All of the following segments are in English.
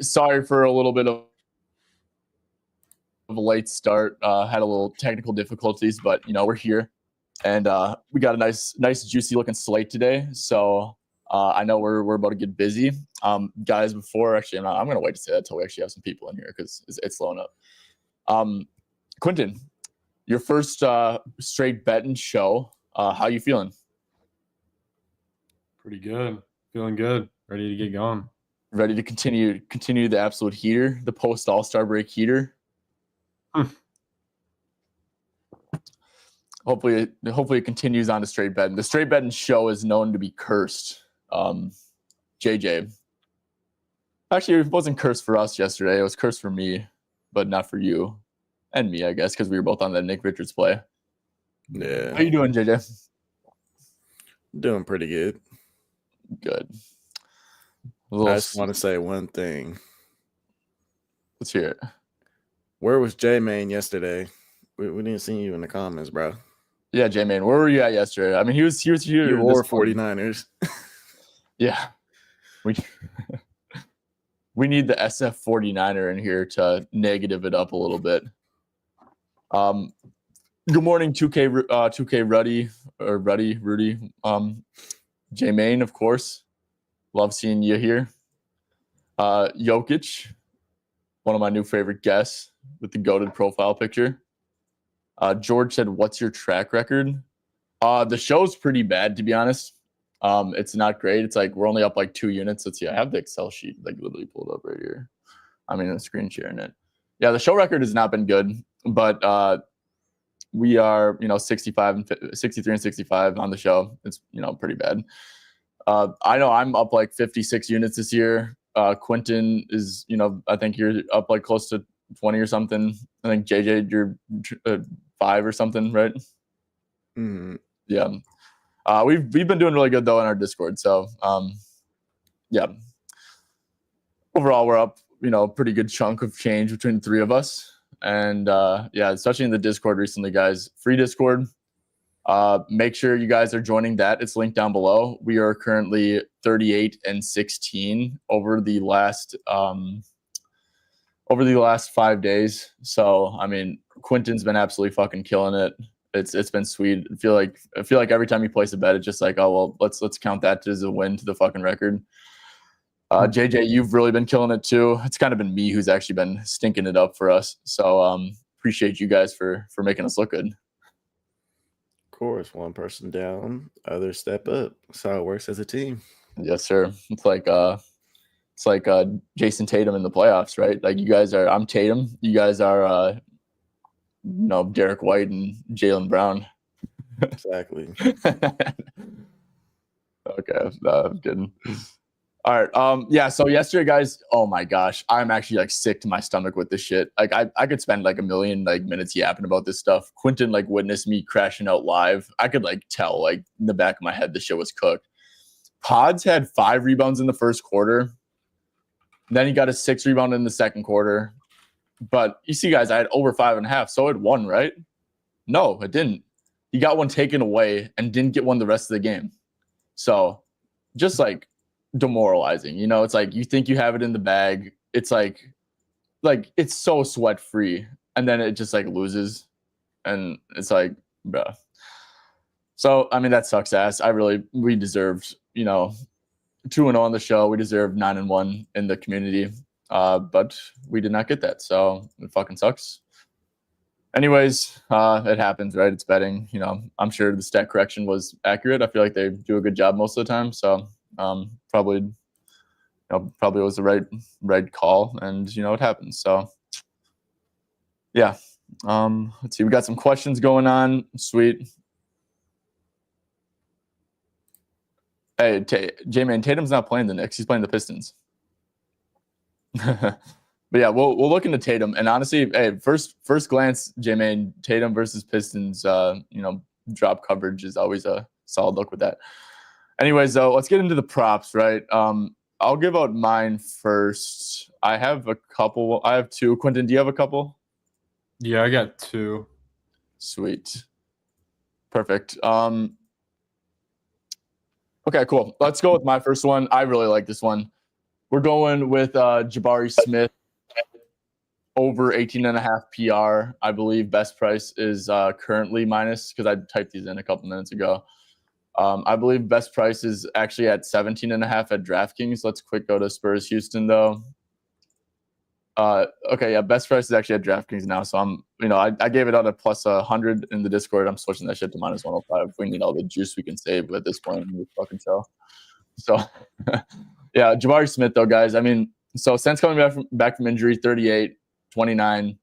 sorry for a little bit of a late start. Had a little technical difficulties, but we're here, and we got a nice juicy looking slate today. So I know we're about to get busy. Guys, before actually, I'm gonna wait to say that until we actually have some people in here because it's slowing up. Quentin, your first straight betting show. How you feeling? Pretty good. Feeling good. Ready to get going. Ready to continue the absolute heater, the post All-Star break heater. Hopefully it continues on to straight betting. The straight betting show is known to be cursed. JJ. Actually, it wasn't cursed for us yesterday. It was cursed for me, but not for you and me, I guess, because we were both on that Nick Richards play. Yeah. How you doing, JJ? Doing pretty good. Good. I just want to say one thing. Let's hear it. Where was J-Man yesterday? We didn't see you in the comments, bro. Yeah, J-Man. Where were you at yesterday? I mean, he was here. You wore 49ers. Yeah. We need the SF 49er in here to negative it up a little bit. Good morning, 2K Rudy. J-Main, of course. Love seeing you here. Jokic, one of my new favorite guests with the goated profile picture. George said, "What's your track record?" The show's pretty bad, to be honest. It's not great. It's like we're only up like 2 units. Let's see. I have the Excel sheet like literally pulled up right here. I'm screen sharing it. Yeah, the show record has not been good, but we are 63 and 65 on the show. It's pretty bad. I know I'm up like 56 units this year. Quentin is I think you're up like close to 20 or something. I think JJ you're 5 or something, right? Mm-hmm. Yeah. We've been doing really good though in our Discord. So yeah. Overall, we're up, pretty good chunk of change between the three of us. And yeah, especially in the Discord recently, guys. Free Discord. Make sure you guys are joining that. It's linked down below. We are currently 38 and 16 over the last 5 days. So I mean, Quentin's been absolutely fucking killing it. It's been sweet. I feel like every time you place a bet, it's just like, oh well, let's count that as a win to the fucking record. JJ, you've really been killing it too. It's kind of been me who's actually been stinking it up for us. So appreciate you guys for making us look good. Of course, one person down, others step up. That's how it works as a team. Yes, sir. It's like Jason Tatum in the playoffs, right? Like I'm Tatum. You guys are Derek White and Jaylen Brown. Exactly. Okay, I'm kidding. All right. Yeah. So yesterday, guys. Oh my gosh, I'm actually like sick to my stomach with this shit. Like I could spend like a million minutes yapping about this stuff. Quentin witnessed me crashing out live. I could tell in the back of my head the shit was cooked. Pods had 5 rebounds in the first quarter. Then he got a 6 rebound in the second quarter. But you see, guys, I had over 5.5, so it won, right? No, it didn't. He got one taken away and didn't get one the rest of the game. So just demoralizing. It's like you think you have it in the bag. It's like it's so sweat free, and then it just loses, and it's like, bruh. So I mean that sucks ass. We deserved 2-0 on the show. We deserved 9-1 in the community, but we did not get that. So it fucking sucks. Anyways, it happens, right? It's betting. I'm sure the stat correction was accurate. I feel like they do a good job most of the time. So probably was the right call, and it happens. So yeah. Let's see. We got some questions going on. Sweet. Hey, J-Man, Tatum's not playing the Knicks. He's playing the Pistons. But yeah, we'll look into Tatum. And honestly, hey, first glance, J-Man, Tatum versus Pistons, drop coverage is always a solid look with that. Anyways, though, let's get into the props, right? I'll give out mine first. I have a couple. I have 2. Quentin, do you have a couple? Yeah, I got 2. Sweet. Perfect. Okay, cool. Let's go with my first one. I really like this one. We're going with Jabari Smith over 18.5 PR. I believe best price is currently minus, because I typed these in a couple minutes ago. I believe best price is actually at 17.5 at DraftKings. Let's quick go to Spurs Houston though. Okay, yeah, best price is actually at DraftKings now. So I gave it out at plus 100 in the Discord. I'm switching that shit to minus 105. We need all the juice we can save at this point in the fucking show. So, yeah, Jabari Smith though, guys. I mean, so since coming back from injury, 38, 29,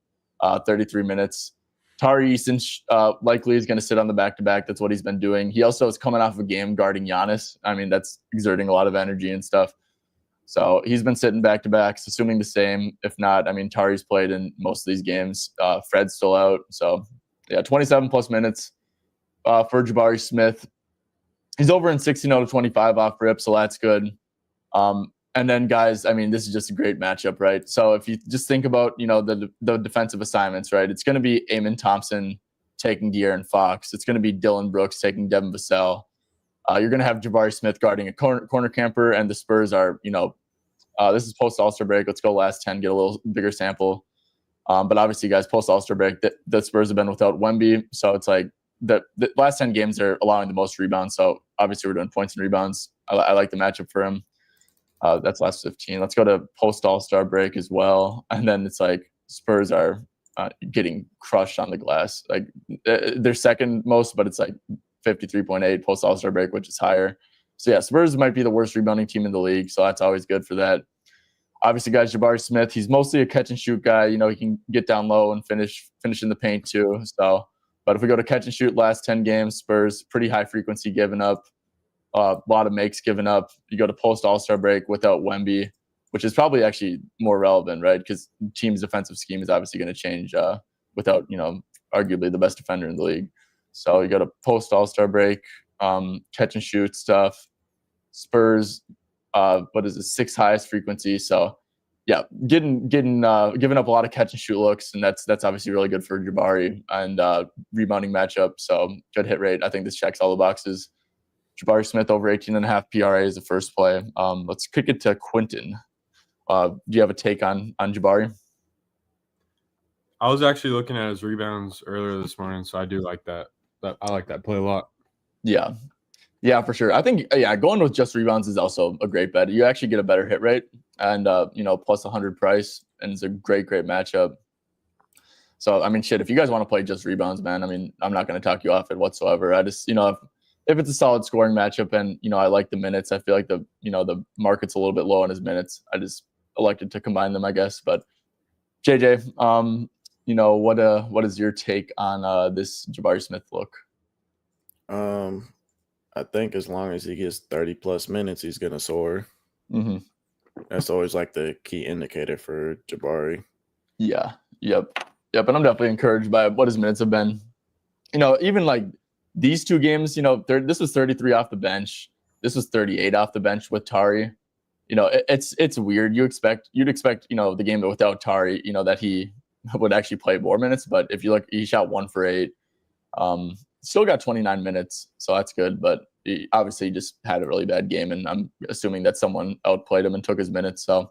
33 minutes. Tari Eason likely is going to sit on the back-to-back. That's what he's been doing. He also is coming off a game guarding Giannis. I mean, that's exerting a lot of energy and stuff. So he's been sitting back-to-backs, assuming the same. If not, I mean, Tari's played in most of these games. Fred's still out. So, yeah, 27-plus minutes for Jabari Smith. He's over in 16-25 off rip, so that's good. And then, guys, I mean, this is just a great matchup, right? So if you just think about, the defensive assignments, right? It's going to be Amon Thompson taking De'Aaron Fox. It's going to be Dylan Brooks taking Devin Vassell. You're going to have Jabari Smith guarding a corner camper, and the Spurs are, this is post All-Star break. Let's go last 10, get a little bigger sample. But obviously, guys, post All-Star break, the Spurs have been without Wemby, so it's like the last 10 games are allowing the most rebounds. So obviously, we're doing points and rebounds. I like the matchup for him. That's last 15. Let's go to post All-Star break as well. And then it's like Spurs are getting crushed on the glass. Like they're second most, but it's like 53.8 post All-Star break, which is higher. So yeah, Spurs might be the worst rebounding team in the league. So that's always good for that. Obviously, guys, Jabari Smith, he's mostly a catch and shoot guy. He can get down low and finish in the paint too. So, but if we go to catch and shoot last 10 games, Spurs pretty high frequency giving up. A lot of makes given up. You go to post All-Star break without Wemby, which is probably actually more relevant, right? Because team's defensive scheme is obviously going to change without, arguably the best defender in the league. So you go to post All-Star break, catch and shoot stuff. Spurs, what is it, 6th highest frequency. So yeah, giving up a lot of catch and shoot looks, and that's obviously really good for Jabari and rebounding matchup. So good hit rate. I think this checks all the boxes. Jabari Smith over 18.5 PRA is the first play. Let's kick it to Quentin. Do you have a take on Jabari? I was actually looking at his rebounds earlier this morning, so I do like that. I like that play a lot. Yeah, for sure. I think going with just rebounds is also a great bet. You actually get a better hit rate and plus 100 price, and it's a great matchup. So I mean, shit, if you guys want to play just rebounds, man, I mean, I'm not going to talk you off it whatsoever. I just if it's a solid scoring matchup and I like the minutes, I feel like the market's a little bit low on his minutes. I just elected to combine them, I guess. But JJ, what is your take on this Jabari Smith look? I think as long as he gets 30 plus minutes, he's gonna soar. Mm-hmm. That's always like the key indicator for Jabari. Yeah. Yep. And I'm definitely encouraged by what his minutes have been. Even like these two games, this was 33 off the bench. This was 38 off the bench with Tari. It's weird. You'd expect, the game without Tari, that he would actually play more minutes. But if you look, he shot 1 for 8. Still got 29 minutes, so that's good. But he obviously just had a really bad game, and I'm assuming that someone outplayed him and took his minutes. So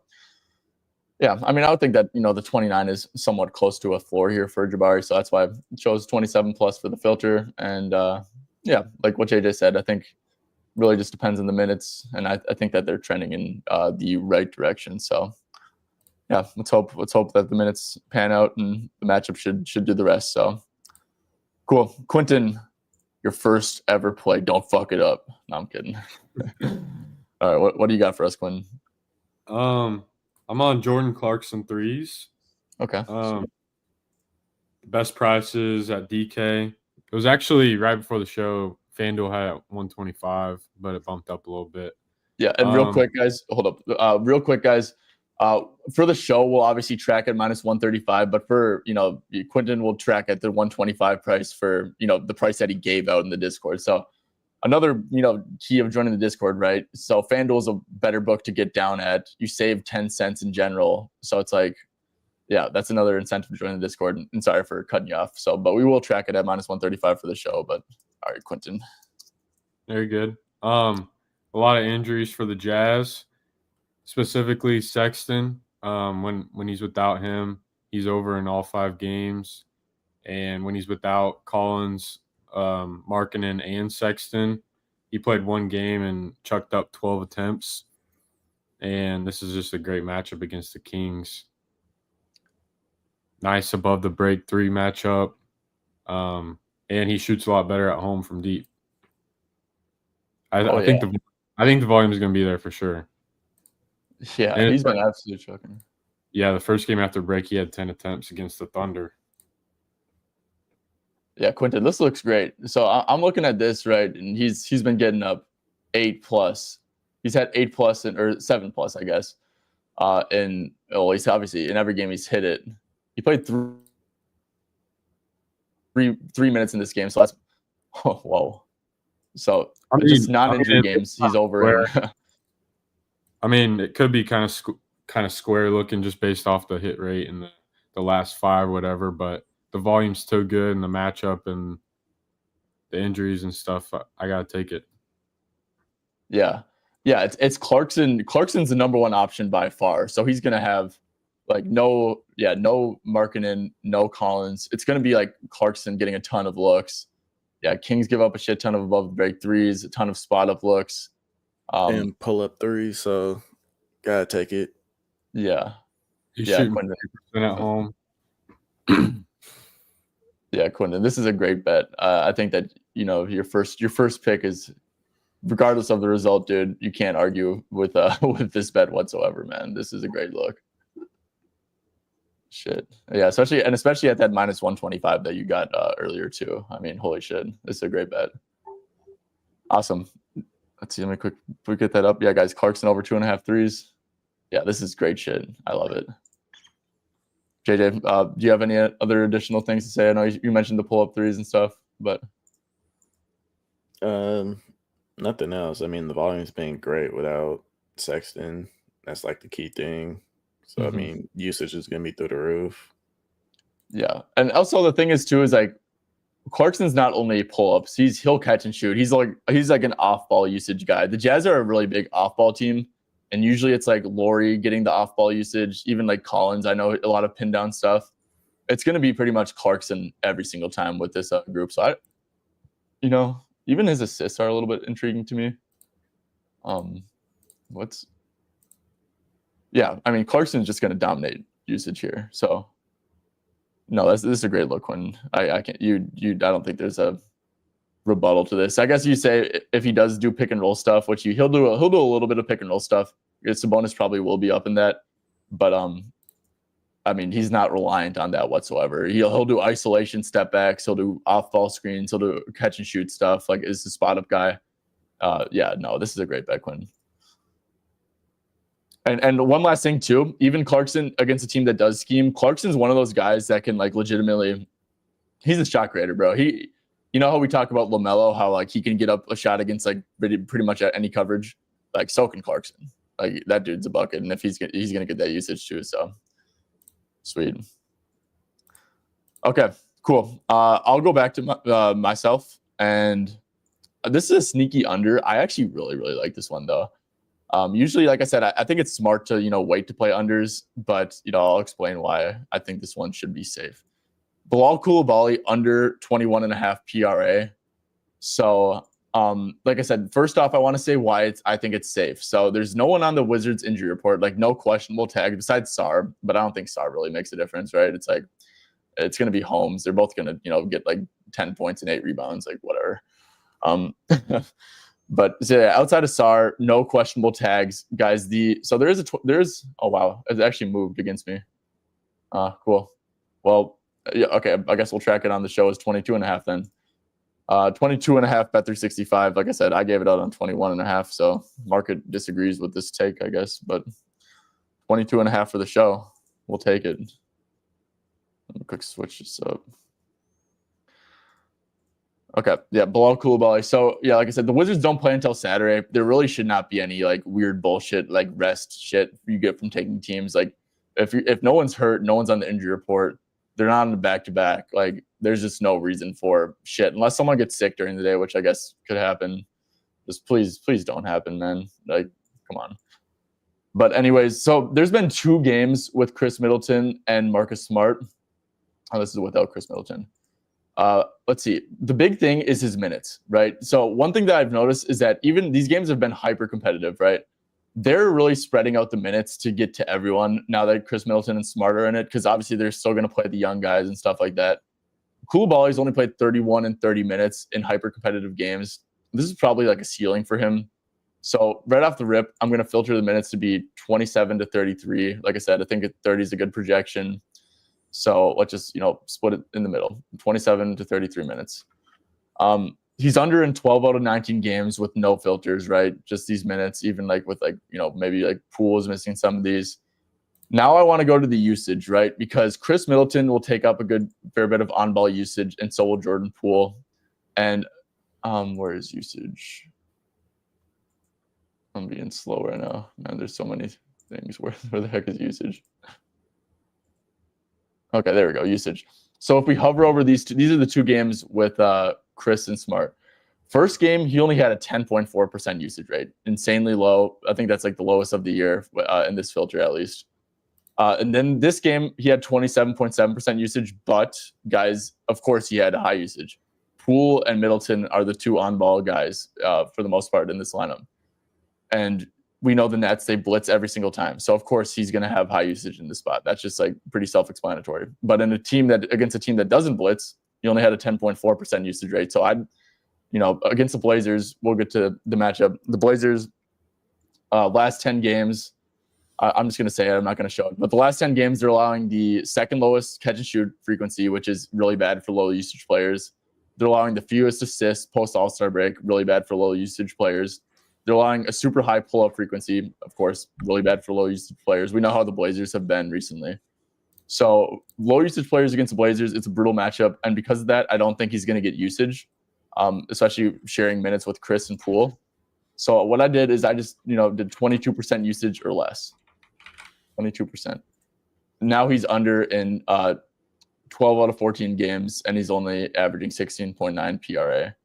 yeah, I mean, I would think that the 29 is somewhat close to a floor here for Jabari, so that's why I chose 27 plus for the filter. And yeah, like what JJ said, I think really just depends on the minutes, and I think that they're trending in the right direction. So yeah, let's hope that the minutes pan out and the matchup should do the rest. So cool, Quentin, your first ever play. Don't fuck it up. No, I'm kidding. All right, what do you got for us, Quentin? I'm on Jordan Clarkson threes. Okay. Best prices at DK. It was actually right before the show. FanDuel had at 125, but it bumped up a little bit. Yeah, and real quick, guys, hold up. For the show, we'll obviously track at minus 135, but for Quentin will track at the 125 price for the price that he gave out in the Discord. So another key of joining the Discord, right? So FanDuel is a better book to get down at. You save 10 cents in general, so it's like, yeah, that's another incentive to join the Discord. And sorry for cutting you off. So, but we will track it at minus 135 for the show. But all right, Quentin. Very good. A lot of injuries for the Jazz. specifically Sexton. When he's without him, he's over in all 5 games. And when he's without Collins, Markkanen, and Sexton, he played 1 game and chucked up 12 attempts. And this is just a great matchup against the Kings. Nice above the break 3 matchup. And he shoots a lot better at home from deep. I think the volume is going to be there for sure. Yeah, and he's been absolutely chucking. Yeah, the first game after break, he had 10 attempts against the Thunder. Yeah, Quentin, this looks great. So I'm looking at this, right, and he's been getting up 8+. He's had 8+ or 7+, I guess. And he's obviously in every game he's hit it. He played three minutes in this game, so that's whoa. So just non-injury games, he's over. I mean, it could be kind of square looking just based off the hit rate and the last 5, whatever. But the volume's still good, and the matchup and the injuries and stuff, I gotta take it. Yeah, it's Clarkson. Clarkson's the number 1 option by far. So he's gonna have like no Markkanen, no Collins. It's gonna be like Clarkson getting a ton of looks. Yeah, Kings give up a shit ton of above the break threes, a ton of spot up looks, and pull up threes. So gotta take it. Yeah, he's shooting 50% at home. Yeah, Quentin, this is a great bet. I think that your first pick is, regardless of the result, dude. You can't argue with this bet whatsoever, man. This is a great look. Shit, yeah, especially at that -125 that you got earlier too. I mean, holy shit, this is a great bet. Awesome. Let's see. Let me quick get that up. Yeah, guys, Clarkson over 2.5 threes. Yeah, this is great shit. I love it. JJ, do you have any other additional things to say? I know you mentioned the pull-up threes and stuff, but nothing else. I mean, the volume's been great without Sexton. That's like the key thing. So I mean, usage is gonna be through the roof. Yeah, and also the thing is too is like Clarkson's not only pull-ups; he'll catch and shoot. He's like an off-ball usage guy. The Jazz are a really big off-ball team. And usually it's like Laurie getting the off-ball usage, even like Collins. I know a lot of pin-down stuff. It's going to be pretty much Clarkson every single time with this group. So even his assists are a little bit intriguing to me. I mean, Clarkson's just going to dominate usage here. So no, this is a great look. When I don't think there's a rebuttal to this. I guess you say if he does do pick and roll stuff, which he'll do a little bit of pick and roll stuff. Sabonis probably will be up in that, but I mean, he's not reliant on that whatsoever. He'll do isolation step backs, he'll do off ball screens, he'll do catch and shoot stuff. Like, is the spot up guy. This is a great bet, Quinn. And one last thing too, even Clarkson against a team that does scheme, Clarkson's one of those guys that can like legitimately, he's a shot creator, bro. You know how we talk about LaMelo, how like he can get up a shot against like pretty much any coverage, like so can Clarkson. Like that dude's a bucket, and if he's gonna get that usage too. So sweet. Okay, cool. I'll go back to myself, and this is a sneaky under. I actually really like this one though. Usually, like I said, I think it's smart to wait to play unders, but I'll explain why I think this one should be safe. Bilal Coulibaly under 21.5 PRA. So, like I said, first off, I want to say why I think it's safe. So there's no one on the Wizards injury report, like no questionable tag besides Sarr, but I don't think Sarr really makes a difference, right? It's like, it's going to be Holmes. They're both going to, get like 10 points and 8 rebounds, like whatever. But so outside of Sarr, no questionable tags, guys. Oh wow, it actually moved against me. Cool. Well, yeah, okay. I guess we'll track it on the show as 22.5 then. 22.5 Bet365. Like I said, I gave it out on 21.5. So market disagrees with this take, I guess, but 22.5 for the show. We'll take it. Let me quick switch this up. Okay, yeah, Bilal Coulibaly. So yeah, like I said, the Wizards don't play until Saturday. There really should not be any like weird bullshit like rest shit you get from taking teams. Like if no one's hurt, no one's on the injury report, they're not on the back-to-back. Like there's just no reason for shit unless someone gets sick during the day, which I guess could happen. Just please don't happen, man. Like, come on. But anyways, so there's been 2 games with Chris Middleton and Marcus Smart. Oh, this is without Chris Middleton. Let's see. The big thing is his minutes, right? So one thing that I've noticed is that even these games have been hyper competitive, right? They're really spreading out the minutes to get to everyone now that Chris Middleton and Smart are in it, because obviously they're still going to play the young guys and stuff like that. Koulibaly's only played 31 and 30 minutes in hyper competitive games. This is probably like a ceiling for him. So right off the rip, I'm going to filter the minutes to be 27 to 33. Like I said, I think 30 is a good projection. So let's just, split it in the middle, 27 to 33 minutes. He's under in 12 out of 19 games with no filters, right? Just these minutes, even like with maybe like Poole is missing some of these. Now I want to go to the usage, right? Because Chris Middleton will take up a good fair bit of on-ball usage, and so will Jordan Poole. And where is usage? I'm being slow right now. Man, there's so many things. Where the heck is usage? Okay, there we go. Usage. So if we hover over these two, these are the 2 games with Chris and Smart. First game, he only had a 10.4% usage rate. Insanely low. I think that's like the lowest of the year in this filter, at least. And then this game, he had 27.7% usage. But, guys, of course, he had high usage. Poole and Middleton are the 2 on-ball guys for the most part in this lineup. And we know the Nets, they blitz every single time. So, of course, he's going to have high usage in this spot. That's just like pretty self-explanatory. But in against a team that doesn't blitz, he only had a 10.4% usage rate. So, against the Blazers, we'll get to the matchup. The Blazers, last 10 games, I'm just going to say it. I'm not going to show it. But the last 10 games, they're allowing the second lowest catch-and-shoot frequency, which is really bad for low-usage players. They're allowing the fewest assists post-All-Star break, really bad for low-usage players. They're allowing a super high pull-up frequency, of course, really bad for low-usage players. We know how the Blazers have been recently. So low-usage players against the Blazers, it's a brutal matchup. And because of that, I don't think he's going to get usage, especially sharing minutes with Chris and Poole. So what I did is I just, did 22% usage or less. 22%. Now he's under in 12 out of 14 games, and he's only averaging 16.9 PRA.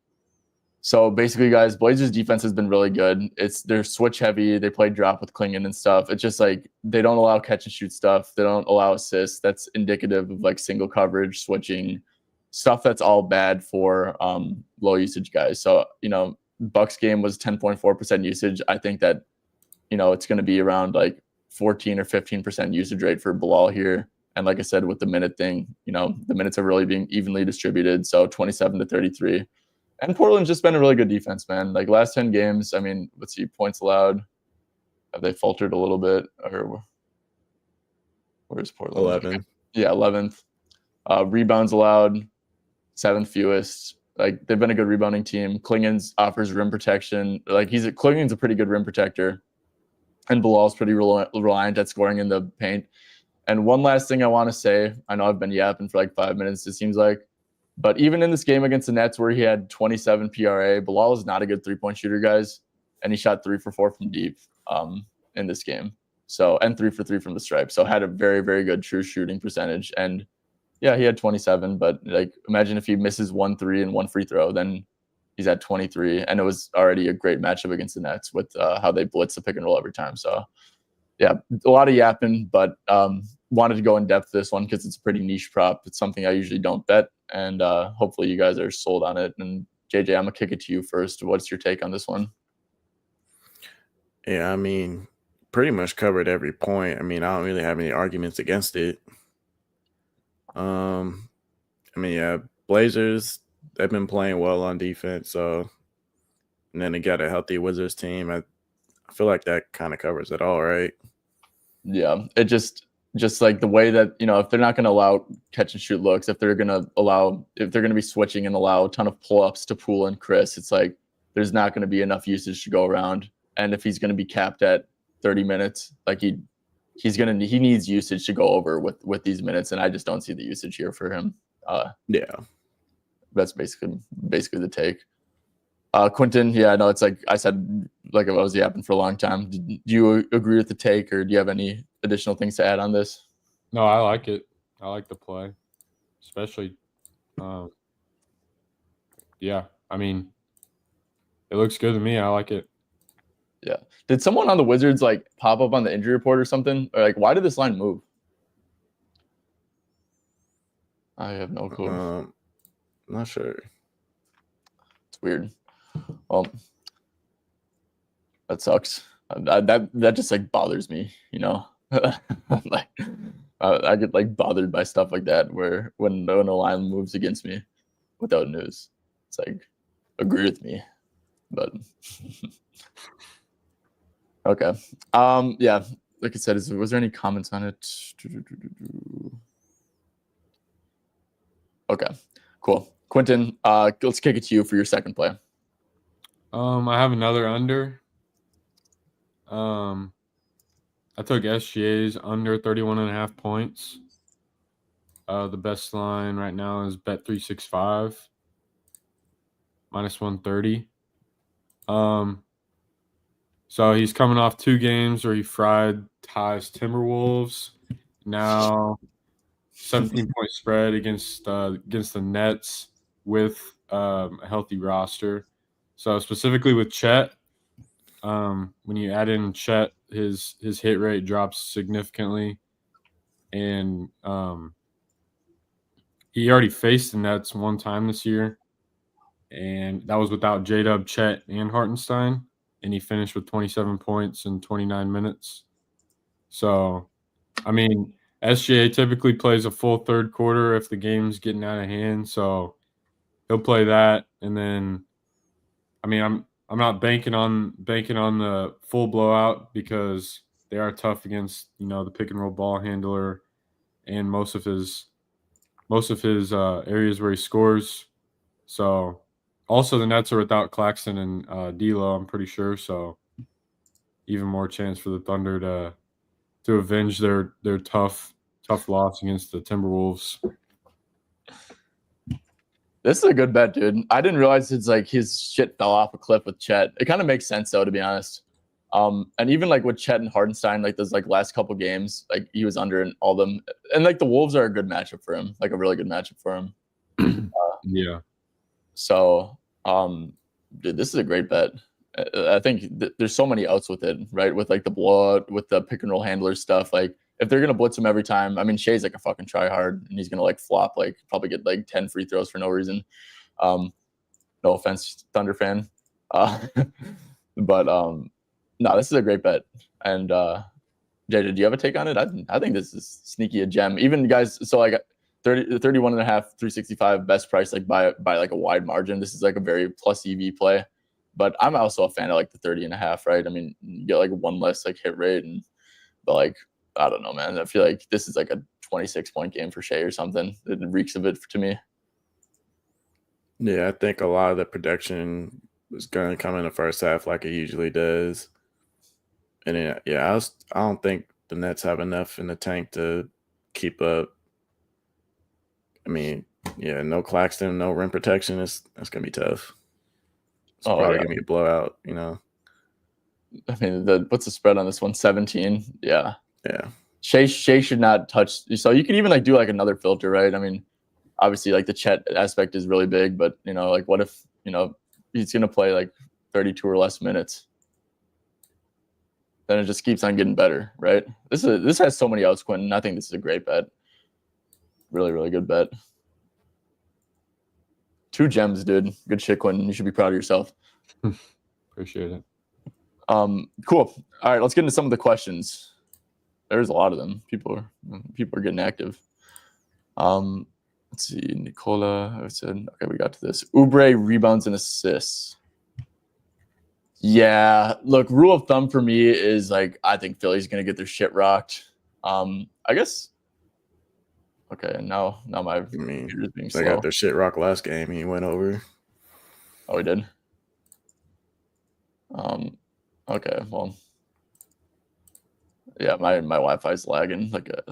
So basically, guys, Blazers defense has been really good. They're switch heavy. They play drop with Klingon and stuff. It's just like they don't allow catch and shoot stuff. They don't allow assists. That's indicative of like single coverage, switching, stuff that's all bad for low usage guys. So, Bucks game was 10.4% usage. I think that, it's going to be around like 14 or 15% usage rate for Bilal here. And like I said, with the minute thing, the minutes are really being evenly distributed. So 27 to 33. And Portland's just been a really good defense, man. Like last 10 games, I mean, let's see, points allowed. Have they faltered a little bit? Or where's Portland? 11. Yeah, 11th. Rebounds allowed, 7th fewest. Like they've been a good rebounding team. Klingon's offers rim protection. Like Klingon's a pretty good rim protector. And Bilal's pretty reliant at scoring in the paint. And one last thing I want to say, I know I've been yapping for like 5 minutes, it seems like. But even in this game against the Nets where he had 27 PRA, Bilal is not a good three-point shooter, guys. And he shot 3 for 4 from deep in this game. So, and 3 for 3 from the stripe. So had a very, very good true shooting percentage. And yeah, he had 27, but like imagine if he misses 1 3 and 1 free throw, then he's at 23. And it was already a great matchup against the Nets with how they blitz the pick and roll every time. So yeah, a lot of yapping, but wanted to go in depth this one because it's a pretty niche prop. It's something I usually don't bet. And hopefully you guys are sold on it. And JJ, I'm going to kick it to you first. What's your take on this one? Yeah, I mean, pretty much covered every point. I mean, I don't really have any arguments against it. Blazers, they've been playing well on defense. So, and then they got a healthy Wizards team. I feel like that kind of covers it all, right? Yeah, it just like the way that, if they're not going to allow catch and shoot looks, if they're going to be switching and allow a ton of pull-ups to Poole and Chris, it's like there's not going to be enough usage to go around. And if he's going to be capped at 30 minutes, like he needs usage to go over with these minutes, and I just don't see the usage here for him. Yeah, that's basically the take. Quentin, yeah, no, it's like I said, like I was yapping for a long time. Do you agree with the take, or do you have any additional things to add on this? No, I like it. I like the play, especially. Yeah, I mean, it looks good to me. I like it. Yeah. Did someone on the Wizards like pop up on the injury report or something? Or like, why did this line move? I have no clue. Not sure. It's weird. Well, that sucks. That just like bothers me, you know. Like I get like bothered by stuff like that where when a line moves against me without news, it's like agree with me, but okay. Yeah, like I said, was there any comments on it? Okay, cool. Quentin, let's kick it to you for your second play. I have another under. I took SGA's under 31.5 points. The best line right now is Bet365 -130. So he's coming off 2 games where he fried Ty's Timberwolves. Now 17-point spread against the Nets with a healthy roster. So specifically with Chet, when you add in Chet, his hit rate drops significantly, and he already faced the Nets one time this year, and that was without J-Dub, Chet, and Hartenstein, and he finished with 27 points in 29 minutes. So, I mean, SGA typically plays a full third quarter if the game's getting out of hand, so he'll play that, and then, I mean, I'm not banking on the full blowout because they are tough against the pick and roll ball handler and most of his areas where he scores. So also the Nets are without Claxton and D'Lo, I'm pretty sure. So even more chance for the Thunder to avenge their tough loss against the Timberwolves. This is a good bet, dude. I didn't realize it's like his shit fell off a cliff with Chet. It kind of makes sense though, to be honest. And even like with Chet and Hardenstein, like those like last couple games, like he was under in all them, and like the Wolves are a good matchup for him, like a really good matchup for him. Yeah. So, dude, this is a great bet. I think there's so many outs with it, right? With like the blowout, with the pick and roll handler stuff. Like if they're gonna blitz him every time, I mean, Shea's like a fucking try hard, and he's gonna like flop, like probably get like 10 free throws for no reason. No offense, Thunder fan, but no, this is a great bet. And JJ, do you have a take on it? I think this is sneaky a gem. Even guys, so like 31 and a half, 365 best price, like by like a wide margin. This is like a very plus EV play. But I'm also a fan of like the 30 and a half, right? I mean, you get like one less like hit rate, but like I don't know, man. I feel like this is like a 26-point game for Shea or something. It reeks of it to me. Yeah, I think a lot of the production is going to come in the first half like it usually does. And then, yeah, I don't think the Nets have enough in the tank to keep up. I mean, yeah, no Claxton, no rim protection. That's going to be tough. It's probably going to be a blowout, I mean, what's the spread on this one? 17. Yeah. Yeah. Shea should not touch. So you can even like do like another filter, right? I mean, obviously like the Chet aspect is really big, but like what if he's gonna play like 32 or less minutes? Then it just keeps on getting better, right? This has so many outs, Quentin. I think this is a great bet. Really, really good bet. 2 gems, dude. Good shit, Quentin. You should be proud of yourself. Appreciate it. Cool. All right, let's get into some of the questions. There's a lot of them. People are getting active. Let's see. Nicola, I said, okay, we got to this. Oubre rebounds and assists. Yeah, look, rule of thumb for me is like I think Philly's gonna get their shit rocked. I guess. Okay, now my computer's being slow. They got their shit rocked last game. He went over. Oh, he did. Okay, well, yeah, my Wi-Fi's lagging like a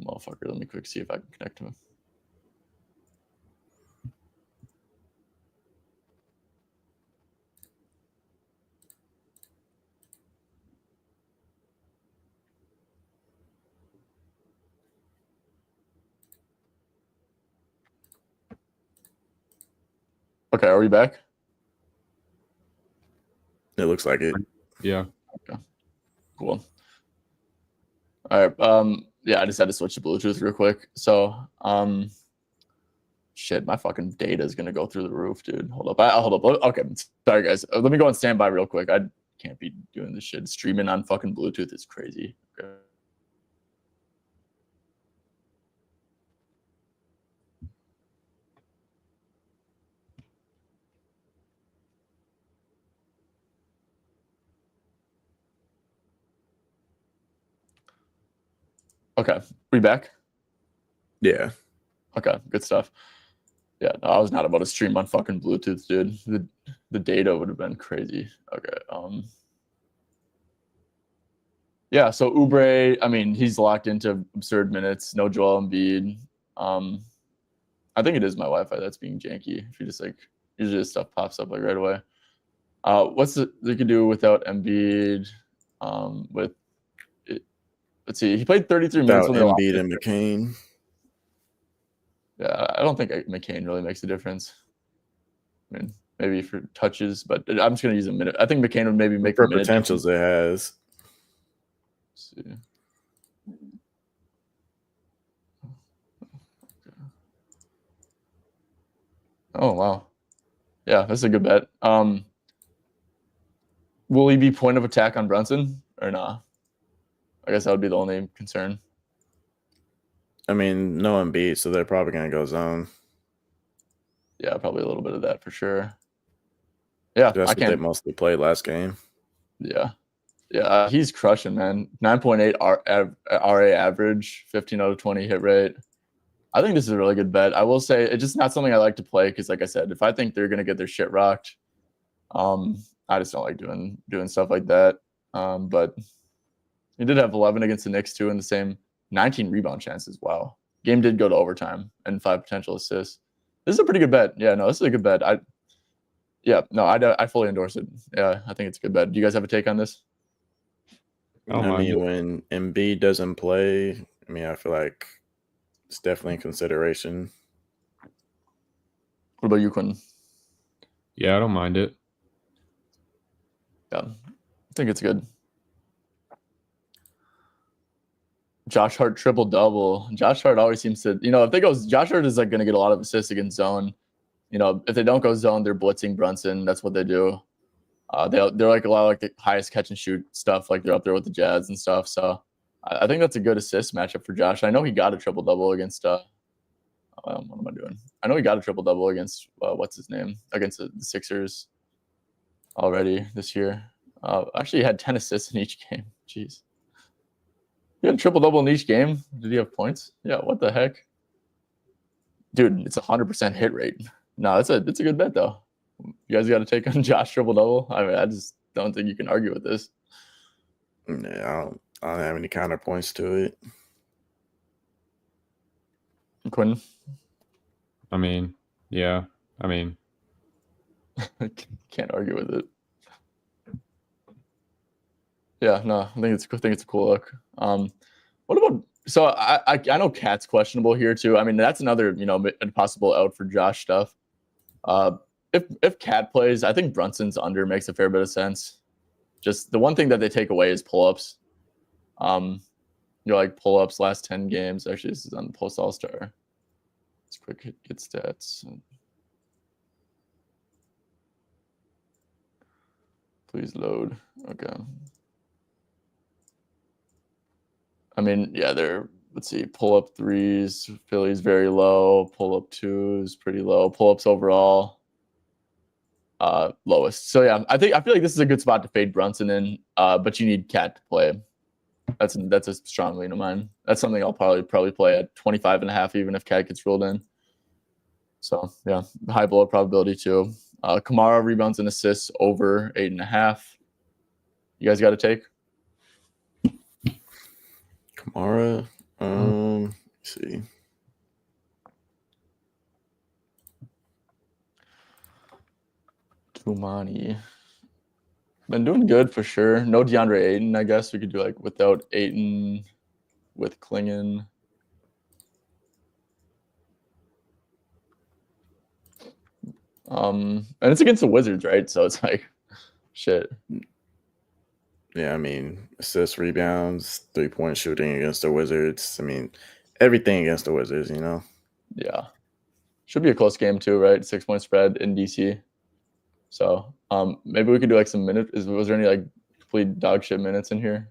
motherfucker. Let me quick see if I can connect to him. Okay, are we back? It looks like it. Yeah. Okay. Cool. All right. Yeah, I just had to switch to Bluetooth real quick. So, shit, my fucking data is gonna go through the roof, dude. Hold up. Hold up. Okay, sorry guys. Let me go on standby real quick. I can't be doing this shit. Streaming on fucking Bluetooth is crazy. Okay. Okay, we back? Yeah. Okay, good stuff. Yeah, no, I was not about to stream on fucking Bluetooth, dude. The data would have been crazy. Okay. Yeah, so Oubre, I mean, he's locked into absurd minutes. No Joel Embiid. I think it is my Wi-Fi that's being janky. If you just like, usually this stuff pops up like right away. What's they could do without Embiid? With it, let's see, he played 33 minutes Without when they lost. Embiid and McCain. Yeah, I don't think McCain really makes a difference. I mean, maybe for touches, but I'm just gonna use a minute. I think McCain would maybe make For a minute. potentials it has. Let's see. Oh wow, yeah, that's a good bet. Will he be point of attack on Brunson or not? I guess that would be the only concern. I mean, no Embiid, so they're probably gonna go zone. Yeah, probably a little bit of that for sure. Yeah, That's what they mostly played last game. Yeah. Yeah, he's crushing, man. 9.8 RA average, 15 out of 20 hit rate. I think this is a really good bet. I will say it's just not something I like to play because, like I said, if I think they're gonna get their shit rocked, I just don't like doing stuff like that. But he did have 11 against the Knicks too, in the same 19 rebound chances. Wow, game did go to overtime and 5 potential assists. This is a pretty good bet. Yeah, no, this is a good bet. I fully endorse it. Yeah, I think it's a good bet. Do you guys have a take on this? I mean, when Embiid doesn't play, I mean, I feel like it's definitely in consideration. What about you, Quinn? Yeah, I don't mind it. Yeah, I think it's good. Josh Hart triple double. Josh Hart always seems to, if they go, Josh Hart is like going to get a lot of assists against zone. If they don't go zone, they're blitzing Brunson. That's what they do. They're like a lot of like the highest catch and shoot stuff. Like they're up there with the Jazz and stuff. So I think that's a good assist matchup for Josh. I know he got a triple double against. What am I doing? I know he got a triple double against what's his name against the Sixers already this year. Actually, he had 10 assists in each game. Jeez. He had a triple double in each game. Did he have points? Yeah. What the heck, dude? It's 100% hit rate. No, it's a good bet though. You guys got to take on Josh triple double. I mean, I just don't think you can argue with this. Yeah, I don't have any counterpoints to it. Quinn? I mean, yeah. I mean, can't argue with it. Yeah, no, I think it's a cool look. What about? So I know Cat's questionable here too. I mean, that's another possible out for Josh stuff. If Cat plays, I think Brunson's under makes a fair bit of sense. Just the one thing that they take away is pull-ups. Like pull-ups last 10 games. Actually, this is on the post All-Star. Let's quick get stats. Please load. Okay. I mean, yeah, let's see, pull-up threes, Philly's very low, pull-up twos, pretty low, pull-ups overall, lowest. So yeah, I feel like this is a good spot to fade Brunson in, but you need Cat to play. That's a strong lean of mine. That's something I'll probably play at 25.5, even if Cat gets rolled in. So yeah, high blowout probability too. Kamara rebounds and assists over 8.5. You guys got to take Kamara. Let's see. Tumani. Been doing good for sure. No DeAndre Ayton, I guess we could do like without Ayton, with Klingon. And it's against the Wizards, right? So it's like, shit. Yeah, I mean, assists, rebounds, 3-point shooting against the Wizards. I mean, everything against the Wizards, you know? Yeah. Should be a close game too, right? 6-point spread in DC. So maybe we could do like some minutes. Was there any like complete dog shit minutes in here?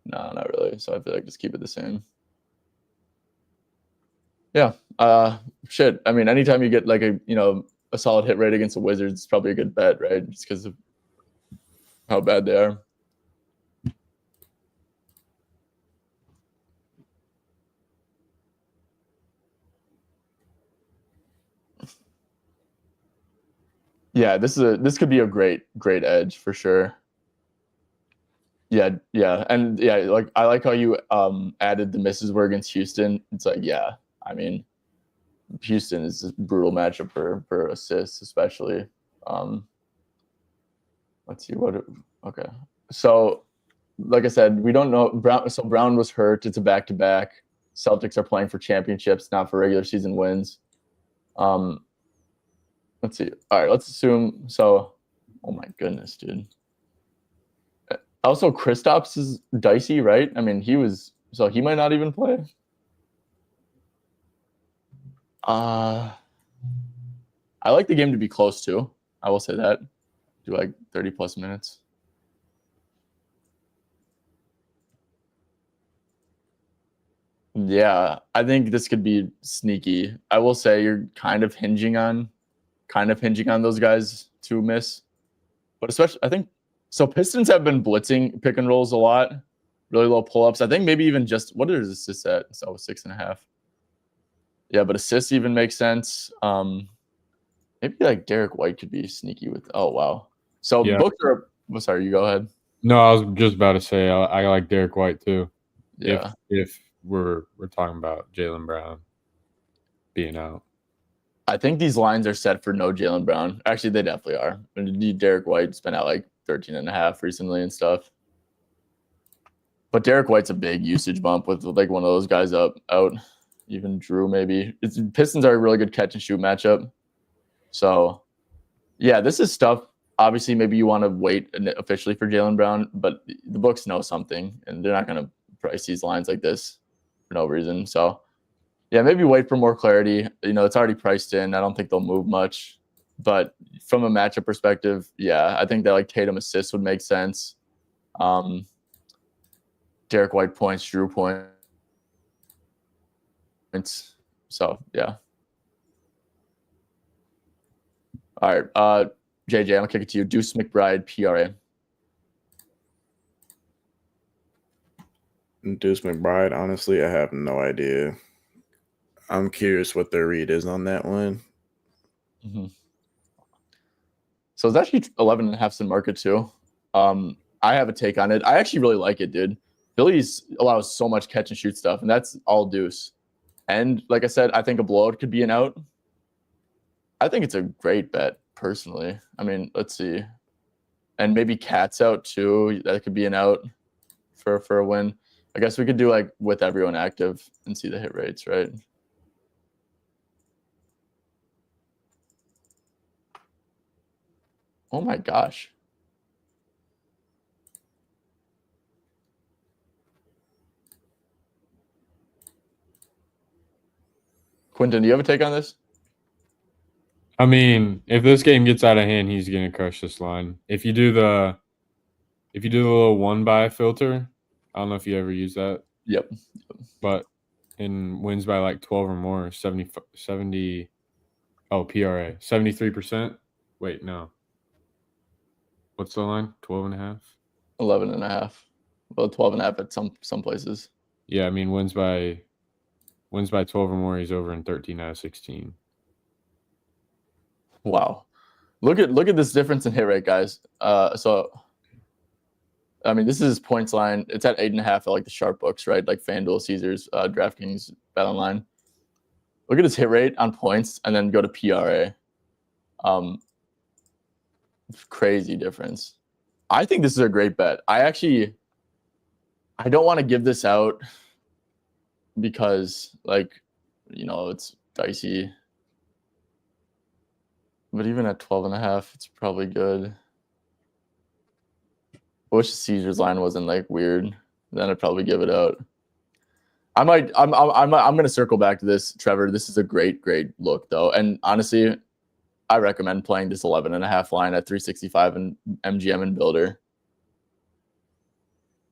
No, not really. So I feel like just keep it the same. Yeah. Shit. I mean, anytime you get like a solid hit rate against the Wizards, it's probably a good bet, right? Just because of how bad they are. Yeah, this could be a great edge for sure. Yeah, and yeah, like I like how you added the misses were against Houston. It's like, yeah, I mean, Houston is a brutal matchup for assists, especially. Let's see what. Okay, so like I said, we don't know Brown. So Brown was hurt. It's a back-to-back. Celtics are playing for championships, not for regular season wins. Let's see. All right, let's assume. So, oh my goodness, dude. Also, Kristaps is dicey, right? I mean, he might not even play. I like the game to be close to. I will say that. Do like 30 plus minutes. Yeah, I think this could be sneaky. I will say you're kind of hinging on those guys to miss. But especially I think so Pistons have been blitzing pick and rolls a lot, really low pull-ups. I think maybe even just what is assists at? So 6.5. Yeah, but assists even makes sense. Maybe like Derek White could be sneaky with. Oh wow. So Yeah. books are. Oh, sorry, you go ahead. No, I was just about to say I like Derek White too. Yeah. If we're talking about Jaylen Brown being out. I think these lines are set for no Jaylen Brown. Actually, they definitely are. Derek White's been out like 13.5 recently and stuff. But Derek White's a big usage bump with like one of those guys out. Even Drew maybe. Pistons are a really good catch and shoot matchup. So yeah, this is stuff. Obviously, maybe you want to wait officially for Jaylen Brown, but the books know something, and they're not going to price these lines like this for no reason. So yeah, maybe wait for more clarity. It's already priced in. I don't think they'll move much. But from a matchup perspective, yeah, I think that like Tatum assists would make sense. Derek White points, Drew points. So yeah. All right. JJ, I'm gonna kick it to you. Deuce McBride, PRA. Deuce McBride, honestly, I have no idea. I'm curious what their read is on that one. Mm-hmm. So it's actually 11.5 in market too. I have a take on it. I actually really like it, dude. Phillies allows so much catch and shoot stuff, and that's all Deuce. And like I said, I think a blowout could be an out. I think it's a great bet, personally. I mean, let's see. And maybe Cat's out too. That could be an out for a win. I guess we could do like with everyone active and see the hit rates, right? Oh my gosh. Quentin, do you have a take on this? I mean, if this game gets out of hand, he's gonna crush this line. If you do the little one by filter, I don't know if you ever use that. Yep. But in wins by like 12 or more, 70 PRA, 73%. Wait, no. What's the line? 12.5? 11.5. Well, 12.5 at some places. Yeah, I mean wins by 12 or more, he's over in 13 out of 16. Wow. Look at this difference in hit rate, guys. So I mean, this is his points line. It's at 8.5 at like the sharp books, right? Like FanDuel, Caesars, DraftKings, BetOnline. Look at his hit rate on points, and then go to PRA. Crazy difference. I think this is a great bet. I don't want to give this out because, like, it's dicey. But even at 12.5, it's probably good. I wish the Caesars line wasn't like weird. Then I'd probably give it out. I'm gonna circle back to this, Trevor. This is a great look though, and honestly, I recommend playing this 11.5 line at 365 and MGM and Builder.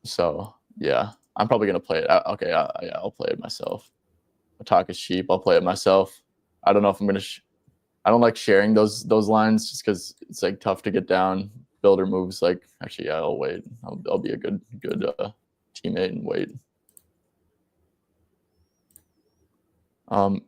So yeah, I'm probably gonna play it. Okay, I'll play it myself. My talk is cheap. I'll play it myself. I don't know if I'm gonna. I don't like sharing those lines just because it's like tough to get down. Builder moves like actually, yeah, I'll wait. I'll be a good teammate and wait.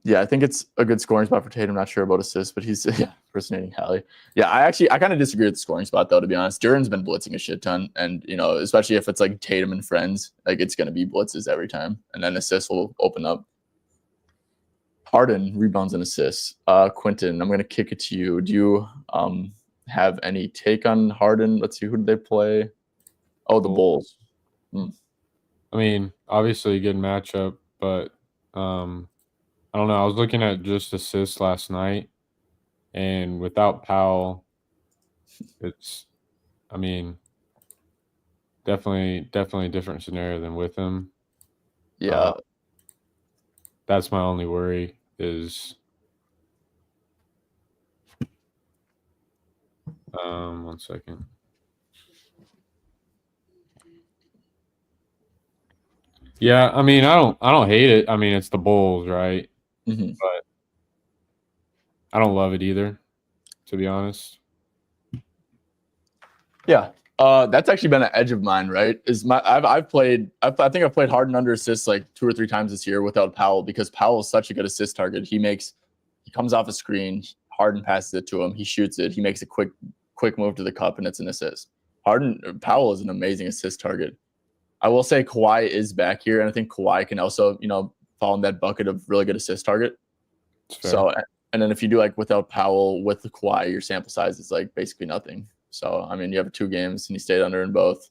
Yeah, I think it's a good scoring spot for Tatum. Not sure about assists, but he's impersonating Hallie. Yeah, I kind of disagree with the scoring spot though. To be honest, Duran's been blitzing a shit ton, and especially if it's like Tatum and friends, like it's gonna be blitzes every time, and then assists will open up. Harden rebounds and assists. Quentin, I'm gonna kick it to you. Do you have any take on Harden? Let's see, who did they play? Oh, the Bulls. I mean, obviously a good matchup, but I don't know. I was looking at just assists last night, and without Powell, it's, I mean, definitely a different scenario than with him. Yeah. That's my only worry is one second. Yeah, I mean, I don't hate it. I mean, it's the Bulls, right? Mm-hmm. But I don't love it either, to be honest. Yeah. That's actually been an edge of mine, right? I think I've played Harden under assists like 2 or 3 times this year without Powell, because Powell is such a good assist target. He comes off a screen, Harden passes it to him, he shoots it, he makes a quick move to the cup, and it's an assist. Powell is an amazing assist target. I will say Kawhi is back here, and I think Kawhi can also, fall in that bucket of really good assist target. So, and then if you do like without Powell with the Kawhi, your sample size is like basically nothing. So, I mean, you have 2 games and you stayed under in both.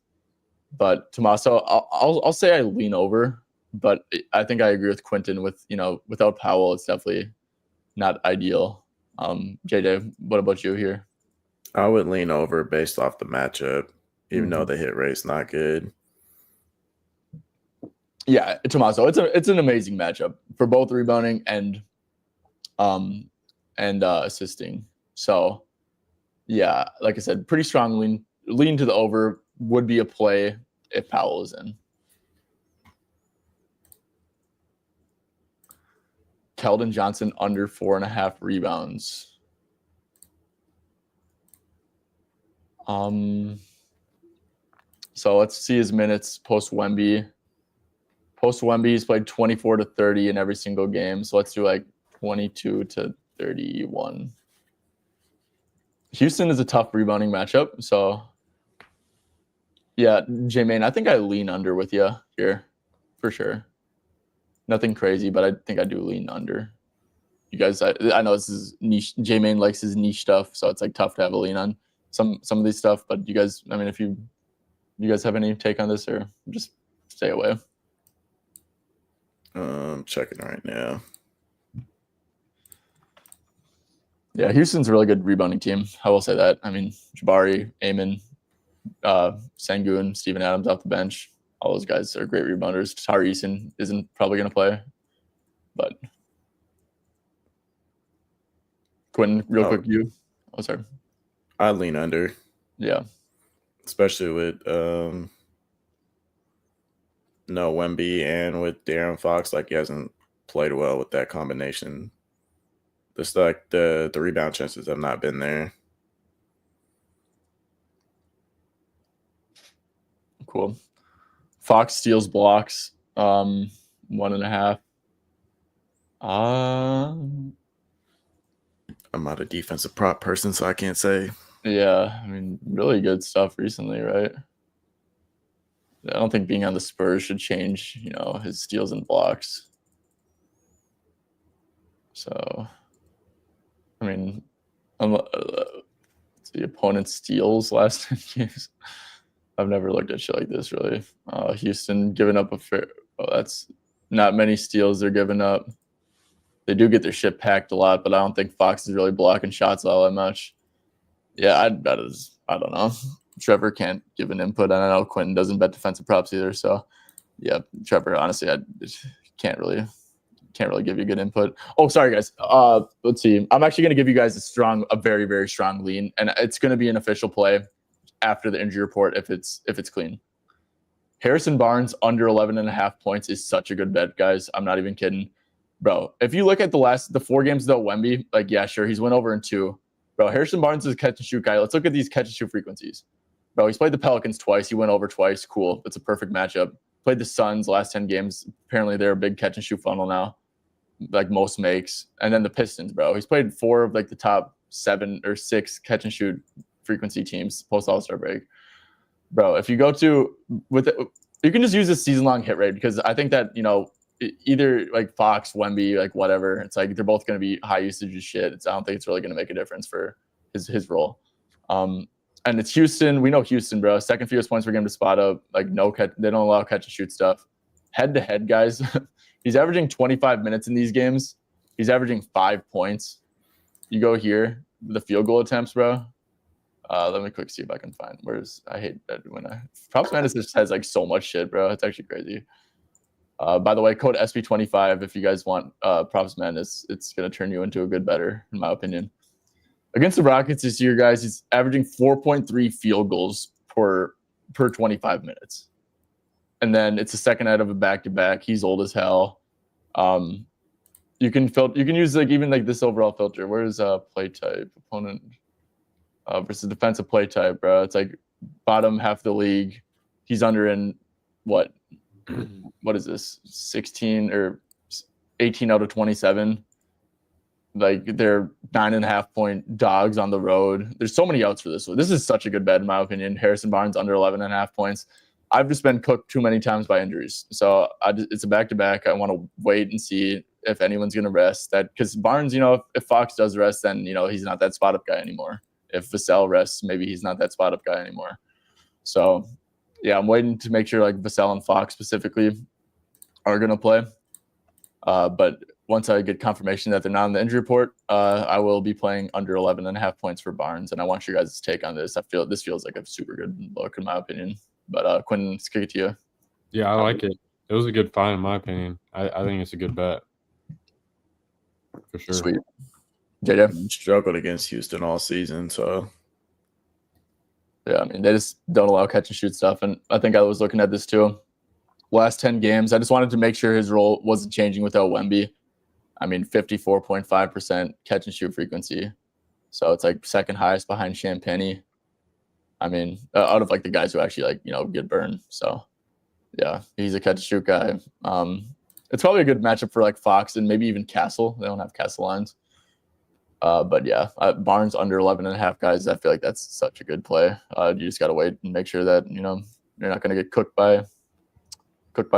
But Tommaso, I'll say I lean over, but I think I agree with Quentin with, without Powell, it's definitely not ideal. JJ, what about you here? I would lean over based off the matchup, even though the hit rate's not good. Yeah, Tommaso, it's an amazing matchup for both rebounding and assisting. So, yeah, like I said, pretty strong lean to the over would be a play if Powell is in. Keldon Johnson under 4.5 rebounds. So let's see his minutes post Wemby. Post Wemby, he's played 24 to 30 in every single game. So let's do like 22 to 31. Houston is a tough rebounding matchup. So, yeah, J-Main, I think I lean under with you here for sure. Nothing crazy, but I think I do lean under. You guys, I know this is niche. J-Main likes his niche stuff, so it's like tough to have a lean on some of these stuff. But you guys, I mean, if you guys have any take on this, or just stay away. Checking right now. Yeah, Houston's a really good rebounding team. I will say that. I mean, Jabari, Amon, Sengun, Steven Adams off the bench. All those guys are great rebounders. Tari Eason isn't probably going to play. But Quentin, real quick, you. Oh, sorry. I lean under. Yeah. Especially with Wemby and with De'Aaron Fox. Like, he hasn't played well with that combination. Just like the rebound chances have not been there. Cool. Fox steals blocks, 1.5. I'm not a defensive prop person, so I can't say. Yeah, I mean, really good stuff recently, right? I don't think being on the Spurs should change, his steals and blocks. So, I mean, the opponent steals last 10 games. I've never looked at shit like this, really. Houston giving up that's not many steals they're giving up. They do get their shit packed a lot, but I don't think Fox is really blocking shots all that much. Yeah, I don't know. Trevor can't give an input. I know Quentin doesn't bet defensive props either. So yeah, Trevor, honestly, I can't really give you good input. Oh, sorry guys. Let's see. I'm actually going to give you guys a very, very strong lean, and it's going to be an official play after the injury report if it's clean. Harrison Barnes under 11.5 points is such a good bet, guys. I'm not even kidding. Bro, if you look at the 4 games though, Wemby, like, yeah, sure, he's went over in 2. Bro, Harrison Barnes is a catch and shoot guy. Let's look at these catch and shoot frequencies. Bro, he's played the Pelicans twice. He went over twice. Cool. That's a perfect matchup. Played the Suns last 10 games. Apparently they're a big catch and shoot funnel now, like most makes. And then the Pistons, bro. He's played 4 of like the top 7 or 6 catch and shoot frequency teams post All-Star break. Bro, if you go to you can just use a season-long hit rate, because I think that, either like Fox, Wemby, like whatever, it's like they're both going to be high usage as shit. I don't think it's really going to make a difference for his role. And it's Houston. We know Houston, bro. Second fewest points per game to spot up. Like no catch. They don't allow catch and shoot stuff. Head to head, guys. He's averaging 25 minutes in these games. He's averaging 5 points. You go here, the field goal attempts, bro. Let me quick see if I can find. I hate that when Props Madness just has like so much shit, bro. It's actually crazy. By the way, code SP25 if you guys want Props Madness. It's gonna turn you into a good bettor, in my opinion. Against the Rockets this year, guys, he's averaging 4.3 field goals per 25 minutes. And then it's the second night of a back-to-back. He's old as hell. You can use like even like this overall filter. Where's play type opponent versus defensive play type, bro? It's like bottom half of the league. He's under in what is this? 16 or 18 out of 27. Like they're 9.5 point dogs on the road. There's so many outs for this one. This is such a good bet in my opinion. Harrison Barnes under 11.5 points. I've just been cooked too many times by injuries. So it's a back-to-back. I want to wait and see if anyone's going to rest that, because Barnes, if Fox does rest, then, he's not that spot-up guy anymore. If Vassell rests, maybe he's not that spot-up guy anymore. So, yeah, I'm waiting to make sure like Vassell and Fox specifically are going to play. But once I get confirmation that they're not on the injury report, I will be playing under 11.5 points for Barnes. And I want your guys' take on this. This feels like a super good look in my opinion. But Quinn, let's kick it to you. Yeah, I like it. It was a good find in my opinion. I think it's a good bet. For sure. Sweet. JJ? Struggled against Houston all season, so. Yeah, I mean, they just don't allow catch and shoot stuff. And I think I was looking at this too. Last 10 games, I just wanted to make sure his role wasn't changing without Wemby. I mean, 54.5% catch and shoot frequency. So it's like second highest behind Champagny. I mean, out of like the guys who actually get burned. So yeah, he's a catch and shoot guy. It's probably a good matchup for like Fox and maybe even Castle. They don't have Castle lines. But yeah, Barnes under 11.5 guys. I feel like that's such a good play. You just got to wait and make sure that, you're not going to get cooked by